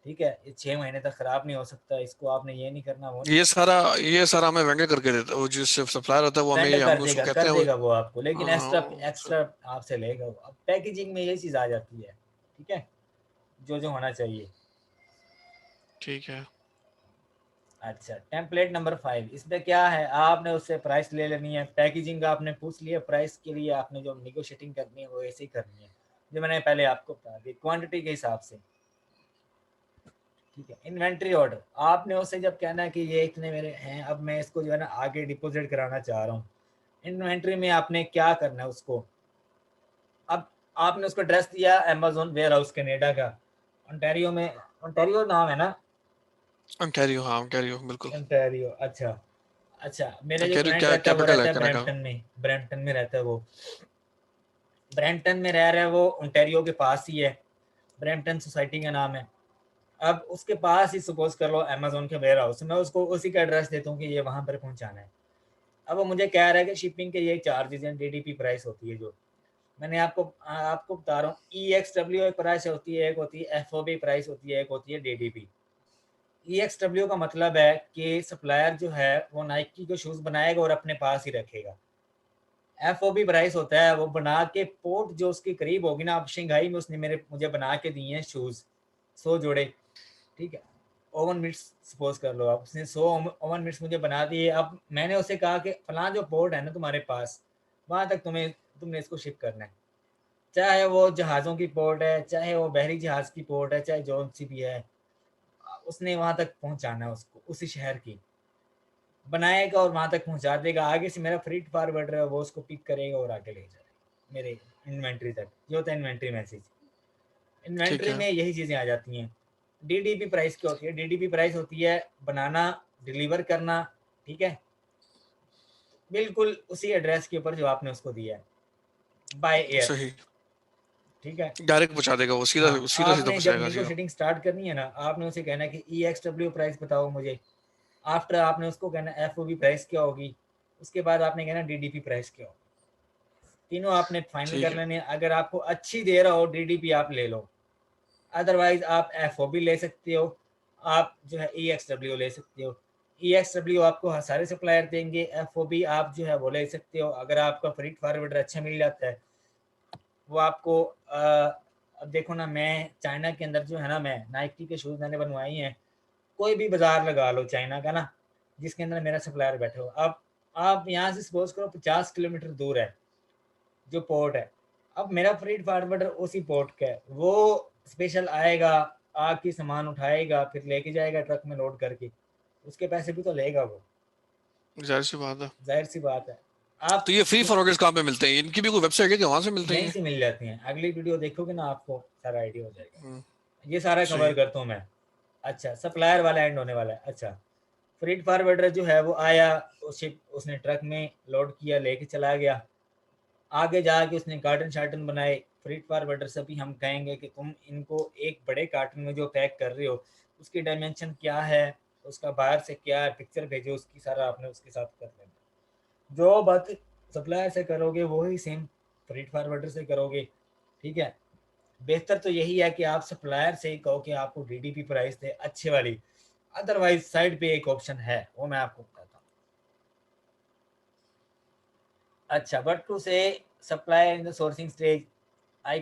Speaker 2: ठीक है? ये 6 महीने तक खराब नहीं हो सकता, इसको आपने ये नहीं करना, वो नहीं करना।
Speaker 1: ये सारा हमें वेंडर करके देता, वो जो सप्लायर होता है वो हमें,
Speaker 2: वेंडर
Speaker 1: हम उसको कहते
Speaker 2: कर
Speaker 1: हैं वो।
Speaker 2: देगा वो आपको, लेकिन एक्स्ट्रा
Speaker 1: हाँ,
Speaker 2: एक्स्ट्रा आपसे लेगा वो। अब पैकेजिंग में ये चीज़ आ जाती है, ठीक है? जो होना चाहिए।
Speaker 1: ठीक है।
Speaker 2: अच्छा, टेम्पलेट नंबर 5 इसमें क्या है, आपने उससे प्राइस ले लेनी है। पैकेजिंग का आपने पूछ लिया, प्राइस के लिए आपने जो नेगोशिएटिंग करनी है वो ऐसे ही करनी है, जो मैंने पहले आपको बता दी क्वांटिटी के हिसाब से, ठीक है? इन्वेंटरी ऑर्डर आपने उससे जब कहना है कि ये इतने मेरे हैं, अब मैं इसको जो है ना आगे डिपॉजिट कराना चाह रहा हूँ। इन्वेंटरी में आपने क्या करना है उसको, अब आपने उसको एड्रेस दिया अमेज़न वेयरहाउस कनाडा का, ओंटारियो में, ओंटारियो नाम है ना?
Speaker 1: ओंटारियो, हाँ ओंटारियो बिल्कुल।
Speaker 2: ओंटारियो, अच्छा। अच्छा, मेरा जो
Speaker 1: ओंटारियो
Speaker 2: क्लाइंट
Speaker 1: क्या
Speaker 2: रहता है वो
Speaker 1: कैपिटल है
Speaker 2: रहता है
Speaker 1: कनाडा?
Speaker 2: ब्रैम्पटन में रहता है वो। ब्रैम्पटन में रह रहा है वो, ओंटारियो के पास ही है, ब्रैम्पटन सोसाइटी का नाम है। अब उसके पास ही सपोज़ कर लो अमेज़न के वेयरहाउस, मैं उसको उसी का एड्रेस देता हूँ कि ये वहाँ पर पहुँचाना है। अब वो मुझे कह रहा है कि शिपिंग के ये चार्जेज़ हैं, डीडीपी प्राइस होती है जो। मैंने आपको बता रहा हूँ, ईएक्सडब्ल्यू एक प्राइस होती है, एक होती है एफओबी प्राइस होती है, एक होती है डीडीपी। ईएक्सडब्ल्यू का मतलब है कि सप्लायर जो है वो नाइकी के शूज़ बनाएगा और अपने पास ही रखेगा। एफओबी प्राइस होता है वो बना के पोर्ट जो उसके करीब होगी ना, अब शंघाई में उसने मुझे बना के दिए हैं शूज़ 100 जोड़े, ठीक है? ओवन मिट्स सपोज़ कर लो आप, उसने 100 ओवन मिट्स मुझे बना दिए। अब मैंने उससे कहा कि फलाँ जो पोर्ट है ना तुम्हारे पास, वहाँ तक तुमने इसको शिप करना है। चाहे वो जहाज़ों की पोर्ट है, चाहे वो बहरी जहाज़ की पोर्ट है, चाहे जौन-सी भी है, उसने वहाँ तक पहुँचाना है उसको, उसी शहर की। बनाएगा और वहाँ तक पहुँचा देगा। आगे से मेरा फ्रीट फॉरवर्डर है, वो उसको पिक करेगा और आगे ले जाएगा मेरे इन्वेंटरी तक। ये होता है इन्वेंटरी मैसेज।
Speaker 1: ठीक
Speaker 2: इन्वेंटरी
Speaker 1: है।
Speaker 2: में यही चीज़ें आ जाती हैं। डीडीपी प्राइस क्या होती है? डीडीपी प्राइस होती है बनाना, डिलीवर करना, ठीक है? बिल्कुल उसी एड्रेस के ऊपर जो आपने उसको दिया है, बाय एयर,
Speaker 1: सही।
Speaker 2: ठीक है?
Speaker 1: डायरेक्ट पहुंचा देगा वो, सीधा
Speaker 2: हाँ,
Speaker 1: सीधा सीधा
Speaker 2: आपने जब
Speaker 1: पहुंचाएगा सीधा।
Speaker 2: नेगोशिएटिंग स्टार्ट करनी है ना, आपने उसे कहना है कि ईएक्सडब्ल्यू प्राइस बताओ मुझे। आफ्टर आपने उसको कहना है एफओबी प्राइस क्या होगी, उसके बाद आपने कहना डीडीपी प्राइस क्या होगी। तीनों आपने फाइनल
Speaker 1: ठीक
Speaker 2: कर
Speaker 1: है।
Speaker 2: लेने हैं। अगर आपको अच्छी दे रहा हो डीडीपी आप ले लो, अदरवाइज़ आप एफओबी ले सकते हो, आप जो है ईएक्सडब्ल्यू ले सकते हो। ईएक्सडब्ल्यू आपको सारे सप्लायर देंगे, एफओबी आप जो है वो ले सकते हो। अगर आपका फ्रीट फॉरवर्डर अच्छा मिल जाता है, वो आपको अब देखो ना, मैं चाइना के अंदर जो है ना, मैं नाइकी के शूज़ मैंने बनवाए हैं। कोई भी बाज़ार लगा लो चाइना का ना, जिसके अंदर मेरा सप्लायर बैठा हो। अब आप यहाँ से सपोज़ करो 50 किलोमीटर दूर है जो पोर्ट है। अब मेरा फ्रीट फॉरवर्डर उसी पोर्ट का है। वो स्पेशल आएगा, आके सामान उठाएगा, फिर लेके जाएगा ट्रक में लोड करके। उसके पैसे भी तो लेगा वो,
Speaker 1: जाहिर सी बात है।
Speaker 2: ज़ाहिर-सी बात है। आप
Speaker 1: तो ये फ्री फॉरवर्डर्स कहाँ पे मिलते हैं? इनकी भी कोई वेबसाइट है कि वहां से मिलते
Speaker 2: यहीं
Speaker 1: हैं?
Speaker 2: से मिल जाती हैं। अगली वीडियो देखोगे ना आपको सारा आइडिया हो जाएगा।
Speaker 1: हम्म,
Speaker 2: ये सारा कवर
Speaker 1: सही।
Speaker 2: करता हूँ मैं। अच्छा, सप्लायर वाला एंड होने वाला है। अच्छा, फ्रीट फॉरवर्डर जो है वो आया, वो शिप उसने ट्रक में लोड किया, लेके चला गया। आगे जाके उसने कार्टन-शार्टन बनाए। फ्रीट फॉरवर्डर से भी हम कहेंगे कि तुम इनको एक बड़े कार्टन में जो पैक कर रहे हो, उसकी डायमेंशन क्या है, उसका बाहर से क्या है, पिक्चर भेजो उसकी, सारा आपने उसके साथ कर लेना। जो बात सप्लायर से करोगे वही सेम फ्रीट फॉरवर्डर से करोगे, ठीक है? बेहतर तो यही है कि आप सप्लायर से ही कहो कि आपको डीडीपी प्राइस दे अच्छे वाली, अदरवाइज़ साइड पे एक ऑप्शन है, वो मैं आपको बताता हूँ। अच्छा, but to say supplier in the sourcing stage, I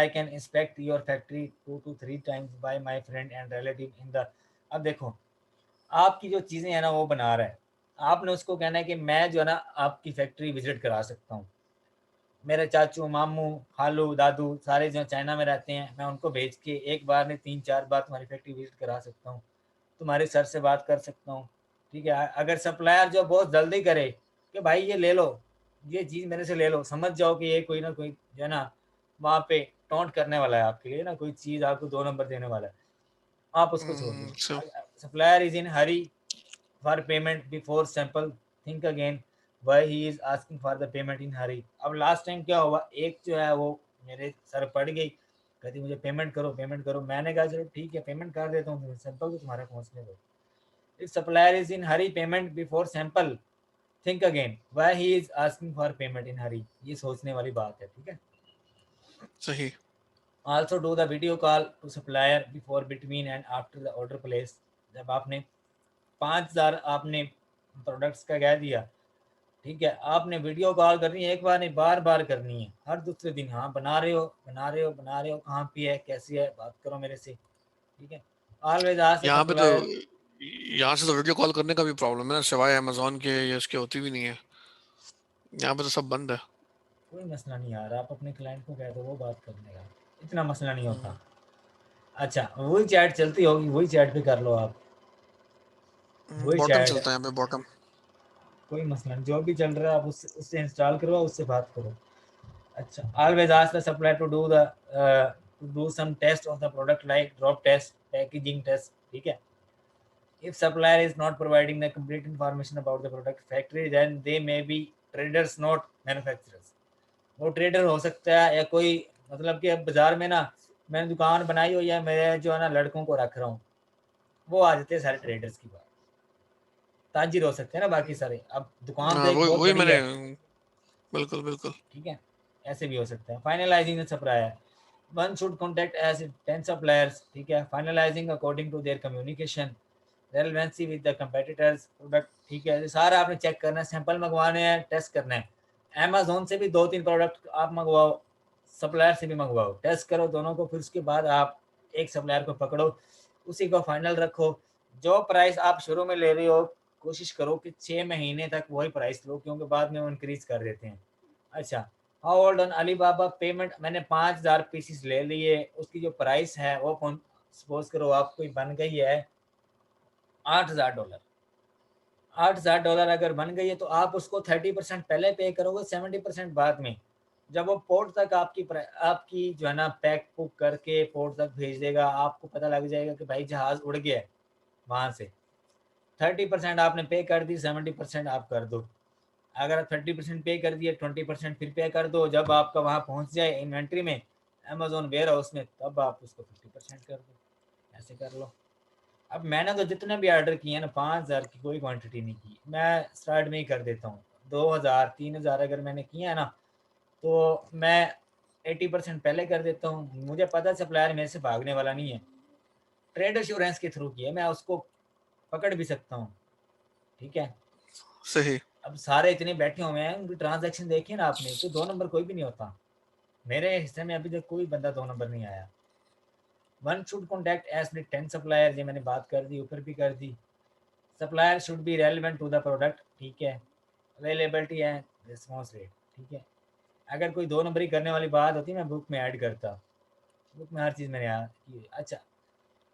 Speaker 2: can inspect your factory 2 to 3 times by my friend and relative in the। अब देखो, आपकी जो चीज़ें हैं ना वो बना रहा है, आपने उसको कहना है कि मैं जो है ना आपकी फैक्ट्री विज़िट करा सकता हूँ। मेरे चाचू, मामू, खालू, दादू सारे जो चाइना में रहते हैं, मैं उनको भेज के एक बार नहीं 3-4 बार तुम्हारी फैक्ट्री विज़िट करा सकता हूँ। तुम्हारे सर से बात कर सकता हूँ, ठीक है? अगर सप्लायर जो बहुत जल्दी करे कि भाई ये ले लो, ये चीज़ मेरे से ले लो, समझ जाओ कि ये कोई ना कोई जो है ना वहाँ पे टॉन्ट करने वाला है आपके लिए ना, कोई चीज़ आपको 2 नंबर देने वाला है, आप उसको छोड़ दो।
Speaker 1: So
Speaker 2: supplier is in hurry for payment before sample, think again. Why he is asking for the payment in hurry. अब लास्ट टाइम क्या हुआ, एक जो है वो मेरे सर पड़ गई, कहती मुझे पेमेंट करो पेमेंट करो। मैंने कहा चलो ठीक है पेमेंट कर देता हूँ, सैंपल तो तुम्हारे पहुँचने दो। If supplier is in hurry payment before sample, think again why he is asking for payment in hurry. ये सोचने वाली बात है, ठीक है।
Speaker 1: सही।
Speaker 2: Also do the video call to supplier before, between and after the order place. जब आपने 5,000 आपने प्रोडक्ट्स का कह दिया, ठीक है, आपने वीडियो कॉल करनी है, एक बार नहीं बार बार करनी है, हर दूसरे दिन। हाँ बना रहे हो बना रहे हो बना रहे हो, कहाँ पे है कैसी है बात करो मेरे से, ठीक है। ऑलवेज आस्क द
Speaker 1: यहाँ पे तो
Speaker 2: सप्लायर।
Speaker 1: यहाँ से तो वीडियो कॉल करने का भी प्रॉब्लम है ना, सिवाय अमेजोन के या इसके होती भी नहीं है। यहाँ पे तो सब बंद है।
Speaker 2: कोई मसला नहीं यार, आप अपने क्लाइंट को कह दो वो बात करने का, इतना मसला नहीं होता। अच्छा वही चैट चलती होगी, वही चैट पे कर लो आप, वही
Speaker 1: बॉटम
Speaker 2: चैट।
Speaker 1: चलता है यहाँ पे, बॉटम।
Speaker 2: कोई मसला नहीं, जो भी चल रहा है आप उससे इंस्टॉल करो, उससे बात करो। अच्छा always ask the supplier to do some test of the product like drop test, packaging test, ठीक है। If supplier is not providing the complete information about the product factory, then they may be traders not manufacturers। वो ट्रेडर हो सकता है या कोई, मतलब कि अब बाजार में ना मैंने दुकान बनाई हो या मैं जो है ना लड़कों को रख रहा हूँ, वो आ जाते हैं सारे ट्रेडर्स की बात। ताजिर हो सकते हैं ना बाकी सारे, अब दुकान तो
Speaker 1: हाँ
Speaker 2: एक
Speaker 1: वही
Speaker 2: बहुत
Speaker 1: वही
Speaker 2: बड़ी
Speaker 1: मैंने,
Speaker 2: है,
Speaker 1: बिल्कुल बिल्कुल।
Speaker 2: ठीक है। ऐसे भी हो सकता है। Finalising the supplier, one should contact as 10 suppliers, ठीक है। Finalising according to their communication relevancy with the competitors product, ठीक है। सारा आपने चेक करना है, सैंपल मंगवाने हैं, टेस्ट करना है। अमेजोन से भी 2-3 प्रोडक्ट आप मंगवाओ, सप्लायर से भी मंगवाओ, टेस्ट करो दोनों को, फिर उसके बाद आप एक सप्लायर को पकड़ो, उसी को फाइनल रखो। जो प्राइस आप शुरू में ले रहे हो कोशिश करो कि 6 महीने तक वही प्राइस लो, क्योंकि बाद में वो इंक्रीज कर देते हैं। अच्छा how old on Alibaba payment, मैंने 5,000 पीसीस ले लिए, उसकी जो प्राइस है वो सपोज करो आपको बन गई है $8,000। $8,000 अगर बन गई है तो आप उसको 30% पहले पे करोगे, 70% बाद में। जब वो पोर्ट तक आपकी जो है ना पैक पुक करके पोर्ट तक भेज देगा, आपको पता लग जाएगा कि भाई जहाज उड़ गया है वहां से। 30% आपने पे कर दी, 70% आप कर दो। अगर आप 30% पे कर दिए, 20% फिर पे कर दो। जब आपका वहां पहुंच जाए इन्वेंट्री में, अमेजोन वेयर हाउस में, तब आप उसको 50% कर दो। ऐसे कर लो। अब मैंने तो जितने भी ऑर्डर किए हैं ना, 5,000 की कोई क्वांटिटी नहीं की, मैं स्टार्ट में ही कर देता हूँ। 2,000 3,000 अगर मैंने किए हैं ना, तो मैं 80% पहले कर देता हूँ। मुझे पता सप्लायर मेरे से भागने वाला नहीं है, ट्रेड एश्योरेंस के थ्रू किया, मैं उसको पकड़ भी सकता हूँ, ठीक है।
Speaker 1: सही।
Speaker 2: अब सारे इतने बैठे हुए हैं, उनकी ट्रांजैक्शन देखिए ना आपने, तो 2 नंबर कोई भी नहीं होता। मेरे हिस्से में अभी तक कोई बंदा 2 नंबर नहीं आया। One should contact as with 10 supplier, ये मैंने बात कर दी, ऊपर भी कर दी। Supplier should be relevant to the product, ठीक है। अवेलेबिलिटी एंड रिस्पॉन्स रेट, ठीक है। अगर कोई 2 नंबरी करने वाली बात होती मैं बुक में ऐड करता, बुक में हर चीज़ मैंने याद की। अच्छा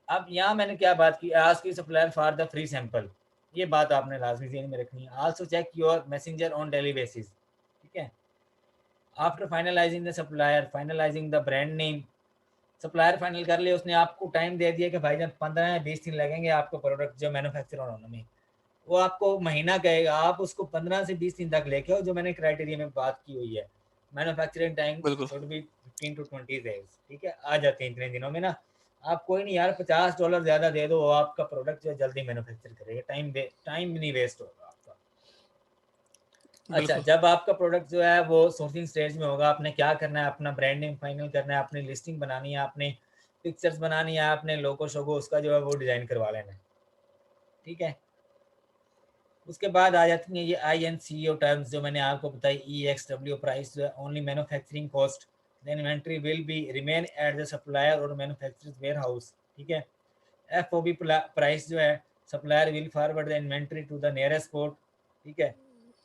Speaker 2: अब यहाँ मैंने क्या बात की, आज की supplier for the free sample, ये बात आपने लाजमी ज़हन में रखनी है। Also check your messenger on daily basis, ठीक है। After finalising the supplier, finalising the brand name, supplier final कर लिया उसने, आपको टाइम दे दिया कि भाई जब 15 या 20 दिन लगेंगे आपको प्रोडक्ट जो मैन्युफैक्चर होने में, वो आपको महीना कहेगा, आप उसको 15 से 20 दिन तक लेके आओ, जो मैंने क्राइटेरिया में बात की हुई है। मैन्युफैक्चरिंग टाइम
Speaker 1: बिल्कुल।
Speaker 2: शुड बी 15 to 20 डेज, ठीक है। आ जाते हैं इतने दिनों में ना। आप कोई नहीं यार $50 ज़्यादा दे दो, आपका प्रोडक्ट जो है जल्दी मैन्युफैक्चर करेगा, टाइम नहीं वेस्ट होगा आपका। अच्छा
Speaker 1: बिल्कुल।
Speaker 2: जब आपका प्रोडक्ट जो है वो सोर्सिंग स्टेज में होगा, आपने क्या करना है, अपना ब्रांड नेम फाइनल करना है, अपनी लिस्टिंग बनानी है, आपने पिक्चर्स बनानी है, आपने लोगो शोगो उसका जो है वो डिज़ाइन करवा लेना है, ठीक है। उसके बाद आ जाती हैं ये INCO टर्म्स जो मैंने आपको बताई, EXW प्राइस जो है only manufacturing cost, then inventory will be remain at the supplier और मैन्युफैक्चरर्स वेयर हाउस, ठीक है। FOB प्राइस जो है, supplier will forward the inventory to the nearest port, ठीक है।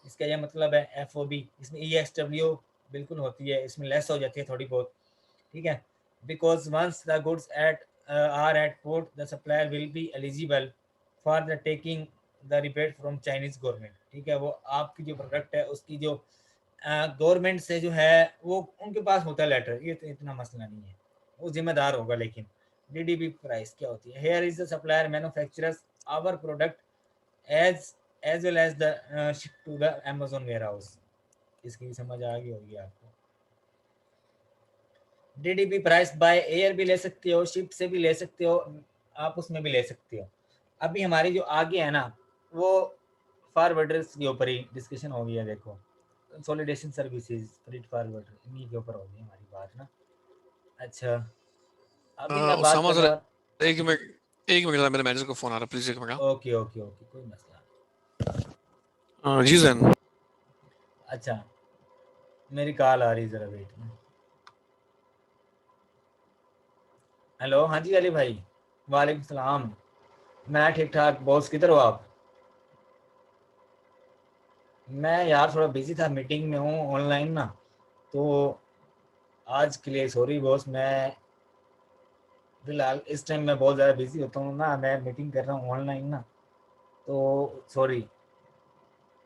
Speaker 2: इसका यह मतलब है FOB, इसमें EXW बिल्कुल होती है, इसमें लेस हो जाती है थोड़ी बहुत, ठीक है। Because once the goods at are at port, the supplier will be eligible for the taking the rebate from Chinese government, ठीक है। वो आपकी जो प्रोडक्ट है उसकी जो गवर्नमेंट से जो है वो उनके पास होता है लेटर, ये तो इतना मसला नहीं है, वो जिम्मेदार होगा। लेकिन DDB प्राइस क्या होती है, here is the supplier manufacturers our product as as well as the ship to the Amazon warehouse. इसकी भी समझ आ गई होगी आपको। डीडीपी प्राइस बाय एयर भी ले सकते हो, शिप से भी ले सकते हो, आप उसमें भी ले सकते हो। अभी हमारी जो आगे है ना वो फॉरवर्डर्स के ऊपर ही डिस्कशन हो गई है। देखो कंसोलिडेशन सर्विसेज, फ्रीट फॉरवर्डर, इन्हीं के ऊपर होगी हमारी बात ना। अच्छा अभी मैं बात
Speaker 1: उसामा
Speaker 2: करने
Speaker 1: सर,
Speaker 2: वाला।
Speaker 1: एक मिनट, एक मिनट, मेरे मैनेजर का फोन आ रहा है, प्लीज एक मिनट।
Speaker 2: ओके ओके ओके, कोई मसला।
Speaker 1: जी जैन।
Speaker 2: अच्छा मेरी कॉल आ रही है, ज़रा वेट में। हेलो, हाँ जी अली भाई। वालेकुम सलाम। मैं ठीक ठाक बॉस, किधर हो आप? मैं यार थोड़ा बिजी था, मीटिंग में हूँ ऑनलाइन ना, तो आज के लिए सॉरी बॉस। मैं फिलहाल इस टाइम मैं बहुत ज़्यादा बिजी होता हूँ ना, मैं मीटिंग कर रहा हूँ ऑनलाइन ना, तो सॉरी।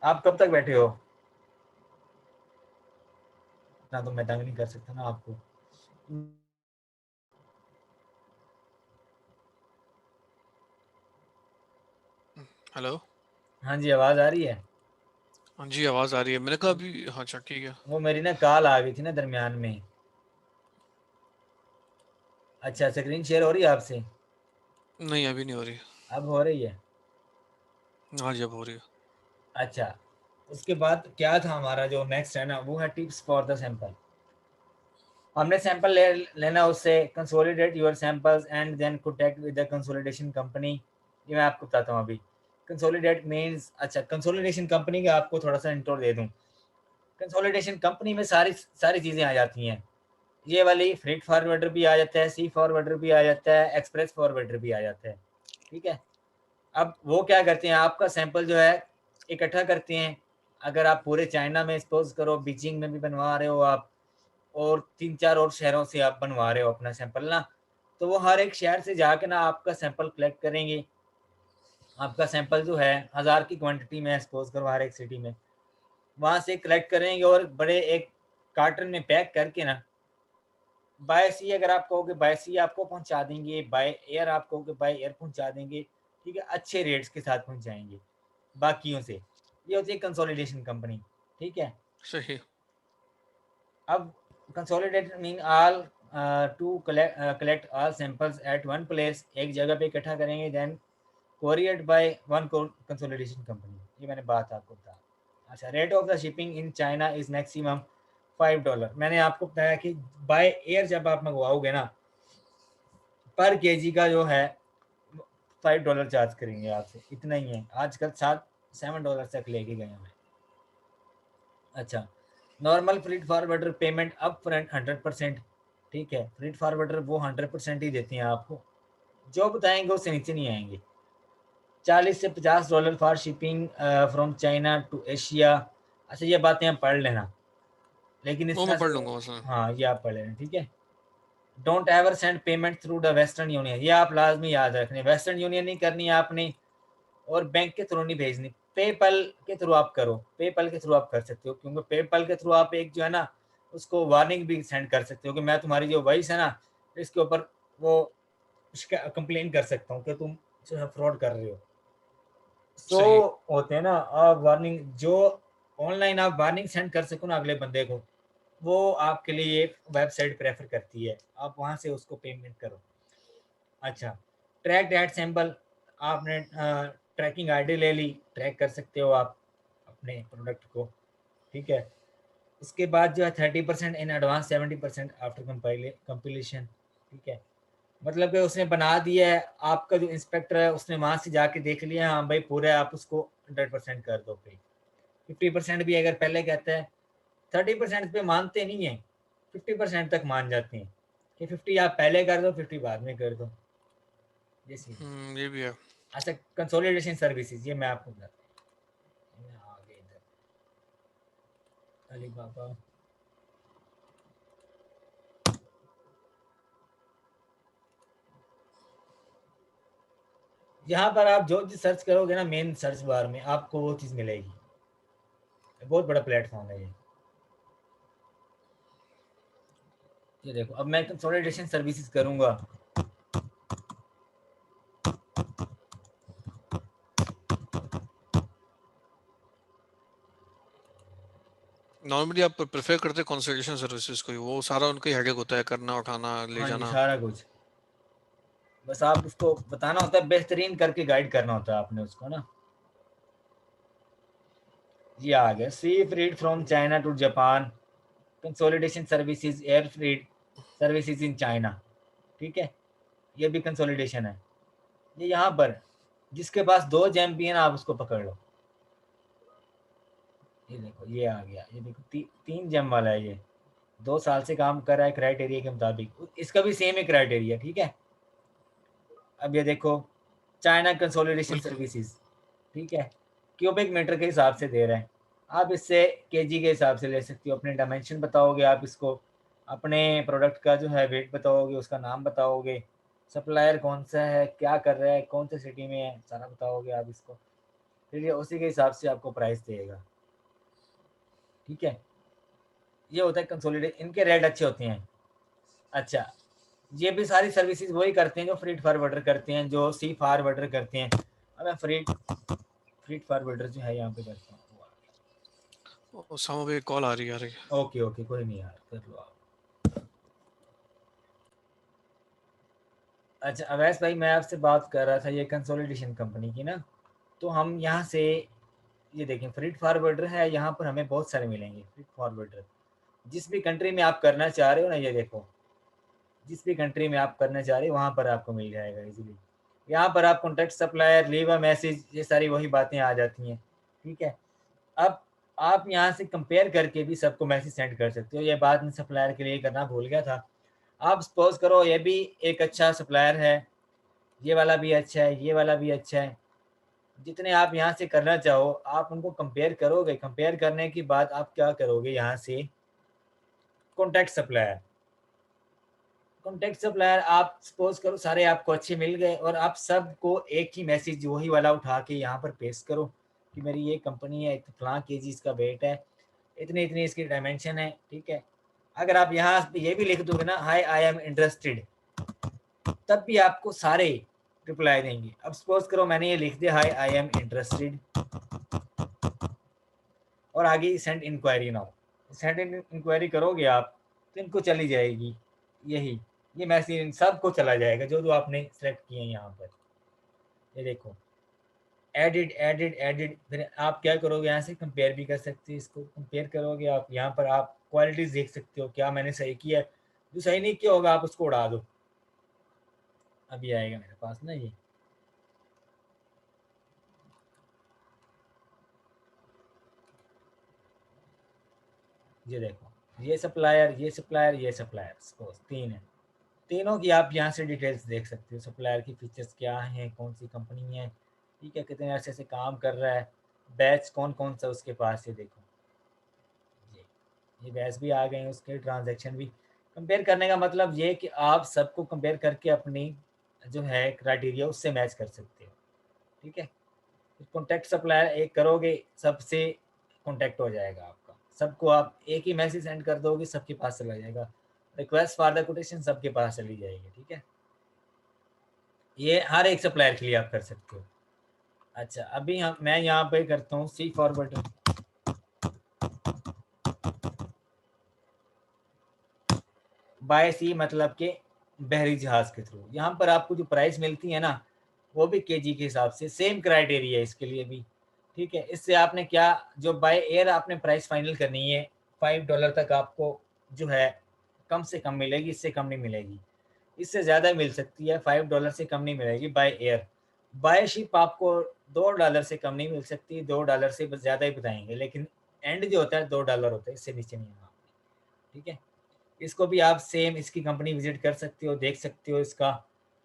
Speaker 2: आप कब तक बैठे हो? ना तो मैं तंग नहीं कर सकता ना आपको।
Speaker 1: हेलो।
Speaker 2: हाँ जी, आवाज़ आ रही है?
Speaker 1: हाँ जी, आवाज आ रही है, मैंने कहा अभी, हाँ अच्छा ठीक है।
Speaker 2: वो मेरी ना कॉल आ गई थी ना दरमियान में। अच्छा स्क्रीन शेयर हो रही है आपसे?
Speaker 1: नहीं, अभी नहीं हो रही।
Speaker 2: अब हो रही है?
Speaker 1: हाँ जी, अब हो रही है।
Speaker 2: अच्छा उसके बाद क्या था हमारा जो नेक्स्ट है ना, वो है टिप्स फॉर द सैंपल। हमने सैंपल लेना उससे, consolidate your samples and then contact with the consolidation company. ये मैं आपको बताता हूँ अभी। कंसोलिडेट मीन्स, अच्छा कंसोलिडेशन कंपनी का आपको थोड़ा सा इंट्रो दे दूँ। कंसोलिडेशन कंपनी में सारी सारी चीज़ें आ जाती हैं। ये वाली फ्रेट फॉरवर्डर भी आ जाता है, सी फॉरवर्डर भी आ जाता है, एक्सप्रेस फॉरवर्डर भी आ जाता है। ठीक है। अब वो क्या करते हैं, आपका सैंपल जो है इकट्ठा करते हैं। अगर आप पूरे चाइना में सपोज करो बीजिंग में भी बनवा रहे हो आप, और 3-4 और शहरों से आप बनवा रहे हो अपना सैंपल ना, तो वो हर एक शहर से जाके ना आपका सैंपल कलेक्ट करेंगे। आपका सैंपल जो है 1000 की क्वांटिटी में सपोज करो हर एक सिटी में, वहाँ से कलेक्ट करेंगे और बड़े एक कार्टन में पैक करके ना, बाय सी अगर आप कहोगे बाय सी आपको पहुँचा देंगे, बाय एयर आप कहोगे बाय एयर पहुँचा देंगे। ठीक है, अच्छे रेट्स के साथ पहुँचाएँगे बाकियों से। ये होती है कंसोलिडेशन कंपनी। ठीक है।
Speaker 1: सही।
Speaker 2: अब consolidate mean all to collect all samples at one place, एक जगह पे इकट्ठा करेंगे, then couriered by one consolidation company. ये मैंने बात आपको बताया। अच्छा rate of the shipping in China is maximum $5। मैंने आपको बताया कि बाय एयर जब आप मंगवाओगे ना, पर केजी का जो है $5 चार्ज करेंगे आपसे, इतना ही है। आजकल $7 तक लेके गए हैं। अच्छा normal freight forwarder payment up front 100%। ठीक है, फ्रीट फॉरवर्डर वो 100% ही देते हैं आपको, जो बताएंगे उससे नीचे नहीं आएंगे। $40 से $50 for shipping from China to Asia. अच्छा ये बातें आप पढ़ लेना, लेकिन इस
Speaker 1: वो मैं
Speaker 2: तरह
Speaker 1: पढ़
Speaker 2: से,
Speaker 1: लूंगा उसमें।
Speaker 2: हाँ ये आप पढ़ लेना। ठीक है। Don't ever send payment through the western union, ये आप लाजमी याद रखने, वेस्टर्न यूनियन नहीं करनी है आपने, और बैंक के थ्रू नहीं भेजनी। पेपल के थ्रू आप करो, पेपल के थ्रू आप कर सकते हो, क्योंकि पेपल के थ्रू आप एक जो है ना उसको वार्निंग भी सेंड कर सकते हो कि मैं तुम्हारी जो वॉइस है ना इसके ऊपर वो कंप्लेन कर सकता हूँ कि तुम जो है फ्रॉड कर रहे हो। सो
Speaker 1: सही।
Speaker 2: होते हैं ना, आप वार्निंग जो ऑनलाइन आप वार्निंग सेंड कर सको ना अगले बंदे को, वो आपके लिए एक वेबसाइट प्रेफर करती है, आप वहाँ से उसको पेमेंट करो। अच्छा ट्रैक डैट सैंपल, आपने ट्रैकिंग आईडी ले ली, ट्रैक कर सकते हो आप अपने प्रोडक्ट को। ठीक है। उसके बाद जो है 30% इन एडवांस, 70% आफ्टर कंपिलेशन। ठीक है, मतलब कि उसने बना दिया है, आपका जो इंस्पेक्टर है उसने वहाँ से जाके देख लिया, हाँ भाई पूरे आप उसको 100% कर दो पे। 50% भी अगर पहले कहता है, 30% पे मानते नहीं है, 50% तक मान जाते हैं कि 50 आप पहले कर दो 50 बाद में कर दो, ये सीन है।
Speaker 1: ये भी है।
Speaker 2: अच्छा कंसोलिडेशन सर्विसेज, ये मैं आपको बताता हूँ। मैं आ गए इधर अली बाबा। यहाँ पर आप जो चीज़ सर्च करोगे ना मेन सर्च बार में आपको वो चीज़ मिलेगी। बहुत बड़ा प्लेटफॉर्म है ये देखो अब मैं कंसोलिडेशन सर्विसेज करूँगा।
Speaker 1: नॉर्मली आप प्रेफर करते हैं कंसल्टेशन सर्विसेज को ही? वो सारा उनका ही हेडेक होता है, करना, उठाना, ले
Speaker 2: हाँ जी,
Speaker 1: जाना।
Speaker 2: सारा कुछ। बस आप उसको बताना होता है, बेहतरीन करके गाइड करना होता है आपने उसको ना। ये आ गया sea freight from China to Japan, consolidation services, air freight services in China. ठीक है, ये भी कंसोलिडेशन है। ये यहाँ पर जिसके पास 2 चैंपियन, आप उसको पकड़ लो। ये देखो, ये आ गया, ये देखो 3 जेम वाला है ये। 2 साल से काम कर रहा है क्राइटेरिया के मुताबिक, इसका भी सेम ही क्राइटेरिया। ठीक है, अब ये देखो, चाइना कंसोलिडेशन
Speaker 1: बिल्कुल।
Speaker 2: सर्विसेज, ठीक है, क्यूबिक मीटर के हिसाब से दे रहे हैं। आप इससे केजी के हिसाब से ले सकते हो, अपने डायमेंशन बताओगे आप इसको, अपने प्रोडक्ट का जो है वेट बताओगे, उसका नाम बताओगे, सप्लायर कौन सा है, क्या कर रहा है, कौन सी सिटी में है, सारा बताओगे आप इसको। फिर ये उसी के हिसाब से आपको प्राइस देगा। ठीक है, ये होता है कंसोलिडेट, इनके रेट अच्छे होते हैं। अच्छा, ये भी सारी सर्विसेज वही करते हैं जो फ्रीट फॉरवर्डर करते हैं, जो सी फॉरवर्डर करते हैं। अब मैं फ्रीट फॉरवर्डर जो है यहाँ पे करता हूँ।
Speaker 1: ओसामा भाई कॉल आ रही है यार।
Speaker 2: ओके ओके, कोई नहीं यार, कर लो आप। अच्छा अवैस भाई, मैं आपसे बात कर रहा था ये कंसोलिडेशन कंपनी की ना। तो हम यहाँ से, ये देखें फ्रीट फॉरवर्डर है, यहाँ पर हमें बहुत सारे मिलेंगे फ्रीट फॉरवर्डर। जिस भी कंट्री में आप करना चाह रहे हो ना, ये देखो, जिस भी कंट्री में आप करना चाह रहे हो वहाँ पर आपको मिल जाएगा इजीली। यहाँ पर आप contact supplier, leave a message, ये सारी वही बातें आ जाती हैं। ठीक है, अब आप यहाँ से कंपेयर करके भी सबको मैसेज सेंड कर सकते हो। ये बात मैं सप्लायर के लिए करना भूल गया था। आप सपोज करो ये भी एक अच्छा सप्लायर है, ये वाला भी अच्छा है, ये वाला भी अच्छा है। जितने आप यहाँ से करना चाहो आप उनको कंपेयर करोगे, कंपेयर करने के बाद आप क्या करोगे, यहाँ से कॉन्टैक्ट सप्लायर, कॉन्टैक्ट सप्लायर आप सपोज करो सारे आपको अच्छे मिल गए, और आप सबको एक ही मैसेज वही वाला उठा के यहाँ पर पेस्ट करो कि मेरी ये कंपनी है, फलां केजी इसका वेट है, इतनी इतनी इसकी डायमेंशन है। ठीक है, अगर आप यहाँ ये भी लिख दोगे ना, हाई आई एम इंटरेस्टेड, तब भी आपको सारे रिप्लाई देंगे। अब सपोज करो मैंने ये लिख दिया, हाई आई एम इंटरेस्टेड, और आगे send inquiry now. Send inquiry करोगे आप तो इनको चली जाएगी यही, ये मैसेज इन सबको चला जाएगा जो जो आपने सेलेक्ट किए हैं यहाँ पर। ये देखो, एडिट एडिट एडिट, फिर आप क्या करोगे, यहाँ से कंपेयर भी कर सकते हैं, इसको कंपेयर करोगे आप, यहाँ पर आप क्वालिटीज देख सकते हो, क्या मैंने सही किया है, जो सही नहीं किया होगा आप उसको उड़ा दो। अभी आएगा मेरे पास ना ये देखो, ये सप्लायर, ये सप्लायर, ये सप्लायर, सपोज 3 है, तीनों की आप यहाँ से डिटेल्स देख सकते हो, सप्लायर की फीचर्स क्या हैं, कौन सी कंपनी है, ठीक है, कितने अरसे से काम कर रहा है, बैच कौन कौन सा उसके पास है। देखो ये बैच भी आ गए हैं, उसके ट्रांजैक्शन भी। कंपेयर करने का मतलब ये कि आप सबको कंपेयर करके अपनी जो है क्राइटेरिया उससे मैच कर सकते हो। ठीक है, कॉन्टैक्ट सप्लायर एक करोगे, सबसे कॉन्टैक्ट हो जाएगा आपका, सबको आप एक ही मैसेज सेंड कर दोगे, सबके पास चला जाएगा। रिक्वेस्ट फॉर द कोटेशन सबके पास चली जाएगी। ठीक है, ये हर एक सप्लायर के लिए आप कर सकते हो। अच्छा, अभी हम मैं यहाँ पे करता हूँ सी फॉरवर्ड, बाय सी मतलब के बहरी जहाज के थ्रू। यहाँ पर आपको जो प्राइस मिलती है ना, वो भी केजी के हिसाब से, सेम क्राइटेरिया है इसके लिए भी। ठीक है, इससे आपने क्या, जो बाय एयर आपने प्राइस फाइनल करनी है, $5 तक आपको जो है कम से कम मिलेगी, इससे कम नहीं मिलेगी। इससे ज़्यादा मिल सकती है, $5 से कम नहीं मिलेगी बाय एयर। बाय शिप आपको $2 से कम नहीं मिल सकती, $2 से ज़्यादा ही बताएंगे, लेकिन एंड जो होता है $2 होता है, इससे नीचे नहीं होगा। ठीक है, इसको भी आप सेम इसकी कंपनी विजिट कर सकते हो, देख सकते हो इसका,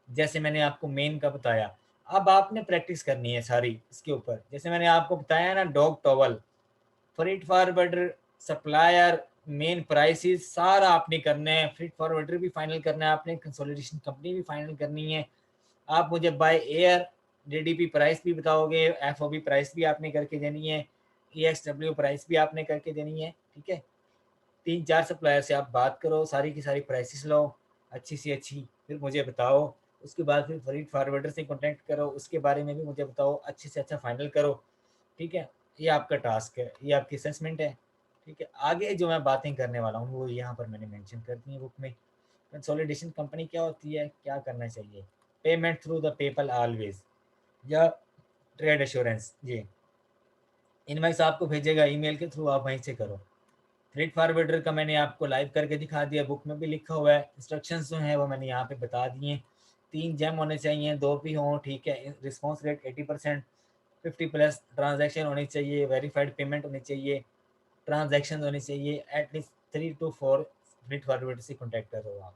Speaker 2: जैसे मैंने आपको मेन का बताया। अब आपने प्रैक्टिस करनी है सारी इसके ऊपर, जैसे मैंने आपको बताया ना, dog towel, freight forwarder, supplier, main prices, सारा आपने करना है। फ्रीट फॉरवर्डर भी फाइनल करना है आपने, कंसोलिडेशन कंपनी भी फाइनल करनी है। आप मुझे बाय एयर डीडीपी प्राइस भी बताओगे, एफओबी प्राइस भी आपने करके देनी है, ईएक्सडब्ल्यू प्राइस भी आपने करके देनी है। ठीक है, 3-4 सप्लायर से आप बात करो, सारी की सारी प्राइसेस लो अच्छी सी अच्छी, फिर मुझे बताओ। उसके बाद फिर फ्रीट फॉरवर्डर से कॉन्टैक्ट करो, उसके बारे में भी मुझे बताओ, अच्छे से अच्छा फाइनल करो। ठीक है, ये आपका टास्क है, ये आपकी असेसमेंट है। ठीक है। आगे जो मैं बातें करने वाला हूँ वो यहाँ पर मैंने मेंशन कर दी है बुक में। कंसोलिडेशन कंपनी क्या होती है, क्या करना चाहिए? Payment through the PayPal always या ट्रेड एश्योरेंस, जी इनवॉइस आपको भेजेगा ईमेल के थ्रू, आप वहीं से करो। फ्रेट फॉरवर्डर का मैंने आपको लाइव करके दिखा दिया, बुक में भी लिखा हुआ है। इंस्ट्रक्शंस जो हैं वो मैंने यहाँ पे बता दिए। 3 जेम होने चाहिए, 2 भी हों, ठीक है। रिस्पॉन्स रेट 80%, 50+ ट्रांजैक्शन होनी चाहिए, वेरीफाइड पेमेंट होनी चाहिए, ट्रांजैक्शन होनी चाहिए, एटलीस्ट 3 to 4 फ्रेट फॉरवर्डर से कॉन्टैक्ट करो आप।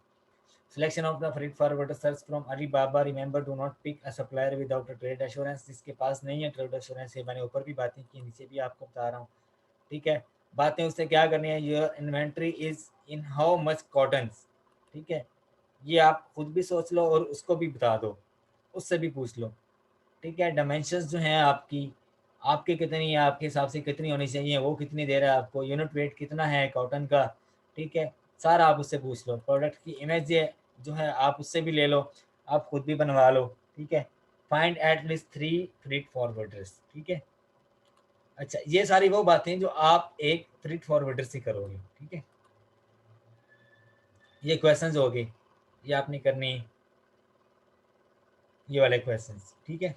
Speaker 2: Selection of the freight forwarder search from Alibaba, remember do not pick a supplier without a trade assurance. जिसके पास नहीं है ट्रेड एश्योरेंस, ये मैंने ऊपर भी बातें की, नीचे भी आपको बता रहा हूँ, ठीक है। बातें उससे क्या करनी है, your inventory is in how much cotton, ठीक है। ये आप खुद भी सोच लो और उसको भी बता दो, उससे भी पूछ लो, ठीक है। डायमेंशंस जो हैं आपकी, आपके कितनी है, आपके हिसाब से कितनी होनी चाहिए, वो कितनी दे रहा है आपको, यूनिट वेट कितना है कॉटन का, ठीक है। सारा आप उससे पूछ लो। प्रोडक्ट की इमेज जो है आप उससे भी ले लो, आप खुद भी बनवा लो, ठीक है। फाइंड एट लीस्ट 3 फ्रीट फॉरवर्डर्स, ठीक है। अच्छा, ये सारी वो बातें जो आप एक फ्रीट फॉरवर्डर से करोगे, ठीक है। ये क्वेश्चंस हो गए, ये आपने करनी, ये वाले क्वेश्चंस, ठीक है।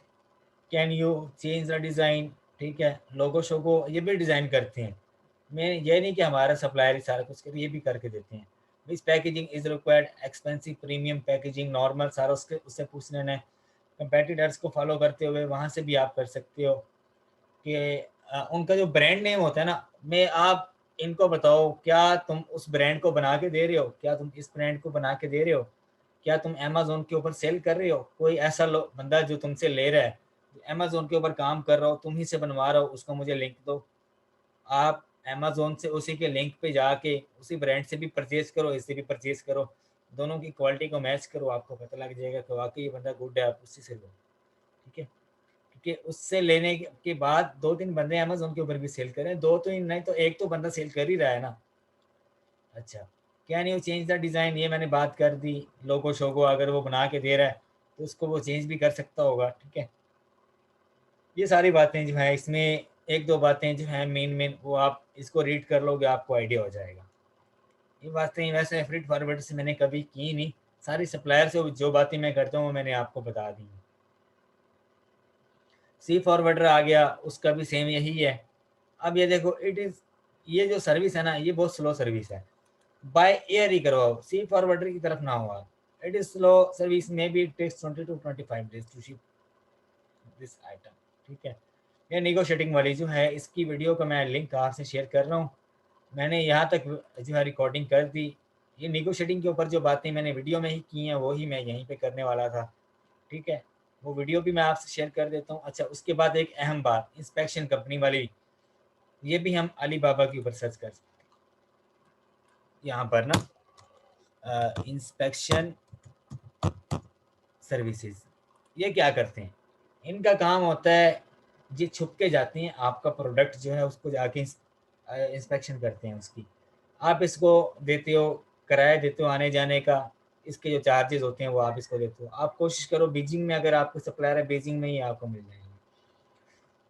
Speaker 2: Can you change the design, ठीक है। लोगो शोगो ये भी डिज़ाइन करते हैं, मैं ये नहीं कि हमारा सप्लायर ही सारा कुछ करे, ये भी करके देते हैं। Which packaging is required, expensive, premium packaging, normal, सारा उसके उससे पूछ लेना है। कंपेटिटर्स को फॉलो करते हुए वहाँ से भी आप कर सकते हो कि उनका जो ब्रांड नेम होता है ना, मैं आप इनको बताओ, क्या तुम उस ब्रांड को बना के दे रहे हो, क्या तुम इस ब्रांड को बना के दे रहे हो, क्या तुम अमेज़न के ऊपर सेल कर रहे हो। कोई ऐसा बंदा जो तुमसे ले रहा है, अमेज़न के ऊपर काम कर रहा हो, तुम ही से बनवा रहा हो, उसको मुझे लिंक दो। आप अमेज़न से उसी के लिंक पे जाके उसी ब्रांड से भी परचेज़ करो, इससे भी परचेज़ करो, दोनों की क्वालिटी को मैच करो, आपको पता लग जाएगा कि वाक़ई ये बंदा गुड है, आप उसी से लो, ठीक है। क्योंकि उससे लेने के बाद 2-3 बंदे अमेज़न के ऊपर भी सेल कर रहे हैं, 2 तो नहीं तो 1 तो बंदा सेल कर ही रहा है ना। अच्छा, can you change the design, ये मैंने बात कर दी। लोगो शोगो अगर वो बना के दे रहा है तो उसको वो चेंज भी कर सकता होगा, ठीक है। ये सारी बातें जो हैं इसमें, 1-2 बातें जो हैं मेन वो आप इसको रीड कर लोगे, आपको आइडिया हो जाएगा। ये बातें वैसे फ्रेट फॉरवर्ड से मैंने कभी की नहीं, सारी सप्लायर से जो बातें मैं करता हूँ वो मैंने आपको बता दी हैं। सी फॉरवर्डर आ गया, उसका भी सेम यही है। अब ये देखो, ये जो सर्विस है ना, ये बहुत स्लो सर्विस है। बाय एयर ही करवाओ, सी फॉरवर्डर की तरफ ना हो आप। It is slow service, maybe it takes 20 to 25 days to ship this item, ठीक है। ये निगोशिएटिंग वाली जो है, इसकी वीडियो का मैं लिंक आपसे शेयर कर रहा हूँ। मैंने यहाँ तक जो है रिकॉर्डिंग कर दी। ये निगोशिएटिंग के ऊपर जो बातें मैंने वीडियो में ही की हैं वही मैं यहीं पे करने वाला था, ठीक है। वो वीडियो भी मैं आपसे शेयर कर देता हूँ। अच्छा, उसके बाद एक अहम बात, इंस्पेक्शन कंपनी वाली, ये भी हम अलीबाबा के ऊपर सर्च कर सकते हैं। यहाँ पर ना इंस्पेक्शन सर्विसेज, ये क्या करते हैं, इनका काम होता है, ये छुप के जाते हैं, आपका प्रोडक्ट जो है उसको जाके इंस्पेक्शन करते हैं उसकी। आप इसको देते हो, किराया देते हो आने जाने का, इसके जो चार्जेस होते हैं वो आप इसको देते हो। आप कोशिश करो बीजिंग में, अगर आपको सप्लायर है बीजिंग में ही आपको मिल जाएंगे।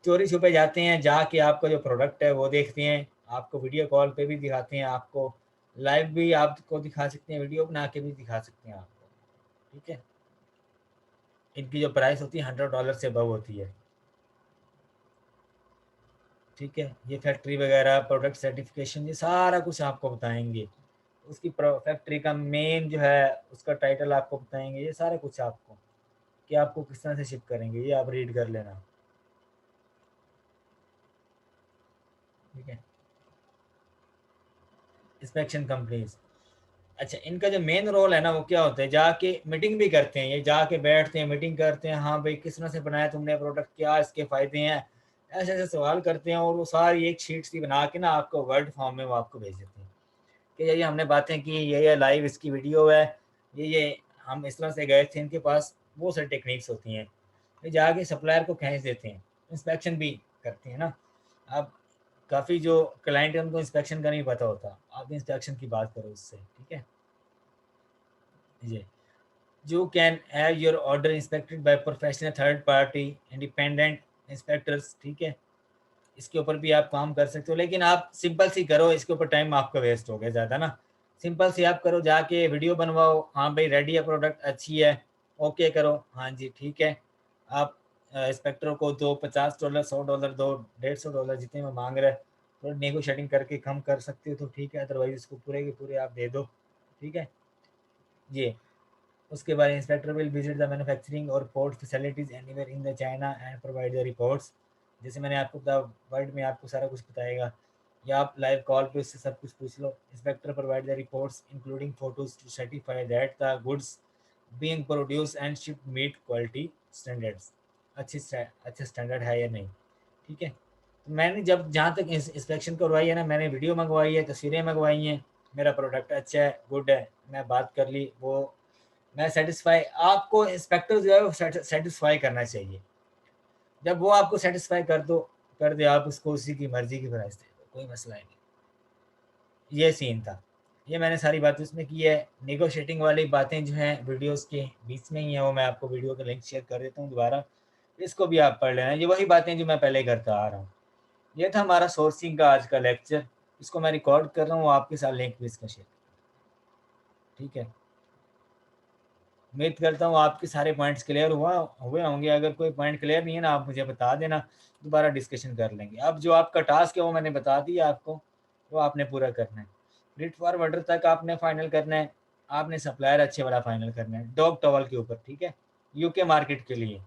Speaker 2: चोरी छुपे जाते हैं, जाके आपका जो प्रोडक्ट है वो देखते हैं, आपको वीडियो कॉल पे भी दिखाते हैं, आपको लाइव भी आपको दिखा सकते हैं, वीडियो बना के भी दिखा सकते हैं आपको, ठीक है। इनकी जो प्राइस होती है $100 से अबव होती है, ठीक है। ये फैक्ट्री वगैरह, प्रोडक्ट सर्टिफिकेशन, ये सारा कुछ आपको बताएंगे। उसकी फैक्ट्री का मेन जो है उसका टाइटल आपको बताएंगे, ये सारा कुछ आपको, कि आपको किस तरह से शिप करेंगे, ये आप रीड कर लेना, ठीक है। इंस्पेक्शन कंपनीज, अच्छा, इनका जो मेन रोल है ना वो क्या होता है, जाके मीटिंग भी करते हैं, ये जाके बैठते हैं, मीटिंग करते हैं, हाँ भाई किस तरह से बनाया तुमने प्रोडक्ट, क्या इसके फ़ायदे हैं, ऐसे ऐसे सवाल करते हैं, और वो सारी एक शीट सी बना के ना आपको वर्ड फॉर्म में वो आपको भेज देते हैं कि ये हमने बातें की, ये लाइव इसकी वीडियो है, ये हम इस तरह से गए थे इनके पास, वो सारी टेक्निक्स होती हैं। ये जाके सप्लायर को खींच देते हैं, इंस्पेक्शन भी करते हैं ना। अब काफ़ी जो क्लाइंट है उनको इंस्पेक्शन का नहीं पता होता, आप इंस्पेक्शन की बात करो उससे, ठीक है। जी, you can have your order inspected by professional third party independent inspectors, ठीक है। इसके ऊपर भी आप काम कर सकते हो, लेकिन आप सिंपल सी करो, इसके ऊपर टाइम आपका वेस्ट हो गया ज़्यादा ना। सिंपल सी आप करो, जाके वीडियो बनवाओ, हाँ भाई रेडी है प्रोडक्ट, अच्छी है, ओके करो, हाँ जी ठीक है। आप इंस्पेक्टर को दो $50, $100 दो, $150 जितने में मांग रहे हैं, तो नेगोशिएटिंग करके कम कर सकते हो तो ठीक है, अदरवाइज इसको पूरे के पूरे आप दे दो, ठीक है ये। उसके बाद inspector will visit the manufacturing और port facilities anywhere in the China and provide the reports. जैसे मैंने आपको बताया, वर्ड में आपको सारा कुछ बताएगा, या आप लाइव कॉल पे उससे सब कुछ पूछ लो। Inspector provide the reports including photos to certify that the goods being produce and ship meet quality standards, अच्छे स्टैंडर्ड है या नहीं, ठीक है। तो मैंने जब जहाँ तक इंस्पेक्शन करवाई है ना, मैंने वीडियो मंगवाई है, तस्वीरें मंगवाई हैं, मेरा प्रोडक्ट अच्छा है, गुड है, मैं बात कर ली, वो मैं सेटिस्फाई, आपको इंस्पेक्टर जो है वो सेटिस्फाई करना चाहिए। जब वो आपको सेटिस्फाई कर दे, आप उसको उसी की मर्जी की प्राइस दे दो, कोई मसला ही नहीं। ये सीन था, ये मैंने सारी बातें उसमें की है। नेगोशिएटिंग वाली बातें जो हैं वीडियोस के बीच में ही है, वो मैं आपको वीडियो का लिंक शेयर कर देता हूँ दोबारा, इसको भी आप पढ़ लेना। ये वही बातें जो मैं पहले करता आ रहा हूँ। ये था हमारा सोर्सिंग का आज का लेक्चर, इसको मैं रिकॉर्ड कर रहा हूँ, आपके साथ लिंक भी इसका शेयर, ठीक है। उम्मीद करता हूँ आपके सारे पॉइंट्स क्लियर हुए होंगे। अगर कोई पॉइंट क्लियर नहीं है ना, आप मुझे बता देना, दोबारा डिस्कशन कर लेंगे। अब जो आपका टास्क है वो मैंने बता दिया आपको, वो आपने पूरा करना है। फ्रीट फॉरवर्डर तक आपने फाइनल करना है, आपने सप्लायर अच्छे वाला फाइनल करना है, डॉग टॉवल के ऊपर, ठीक है, यूके मार्केट के लिए।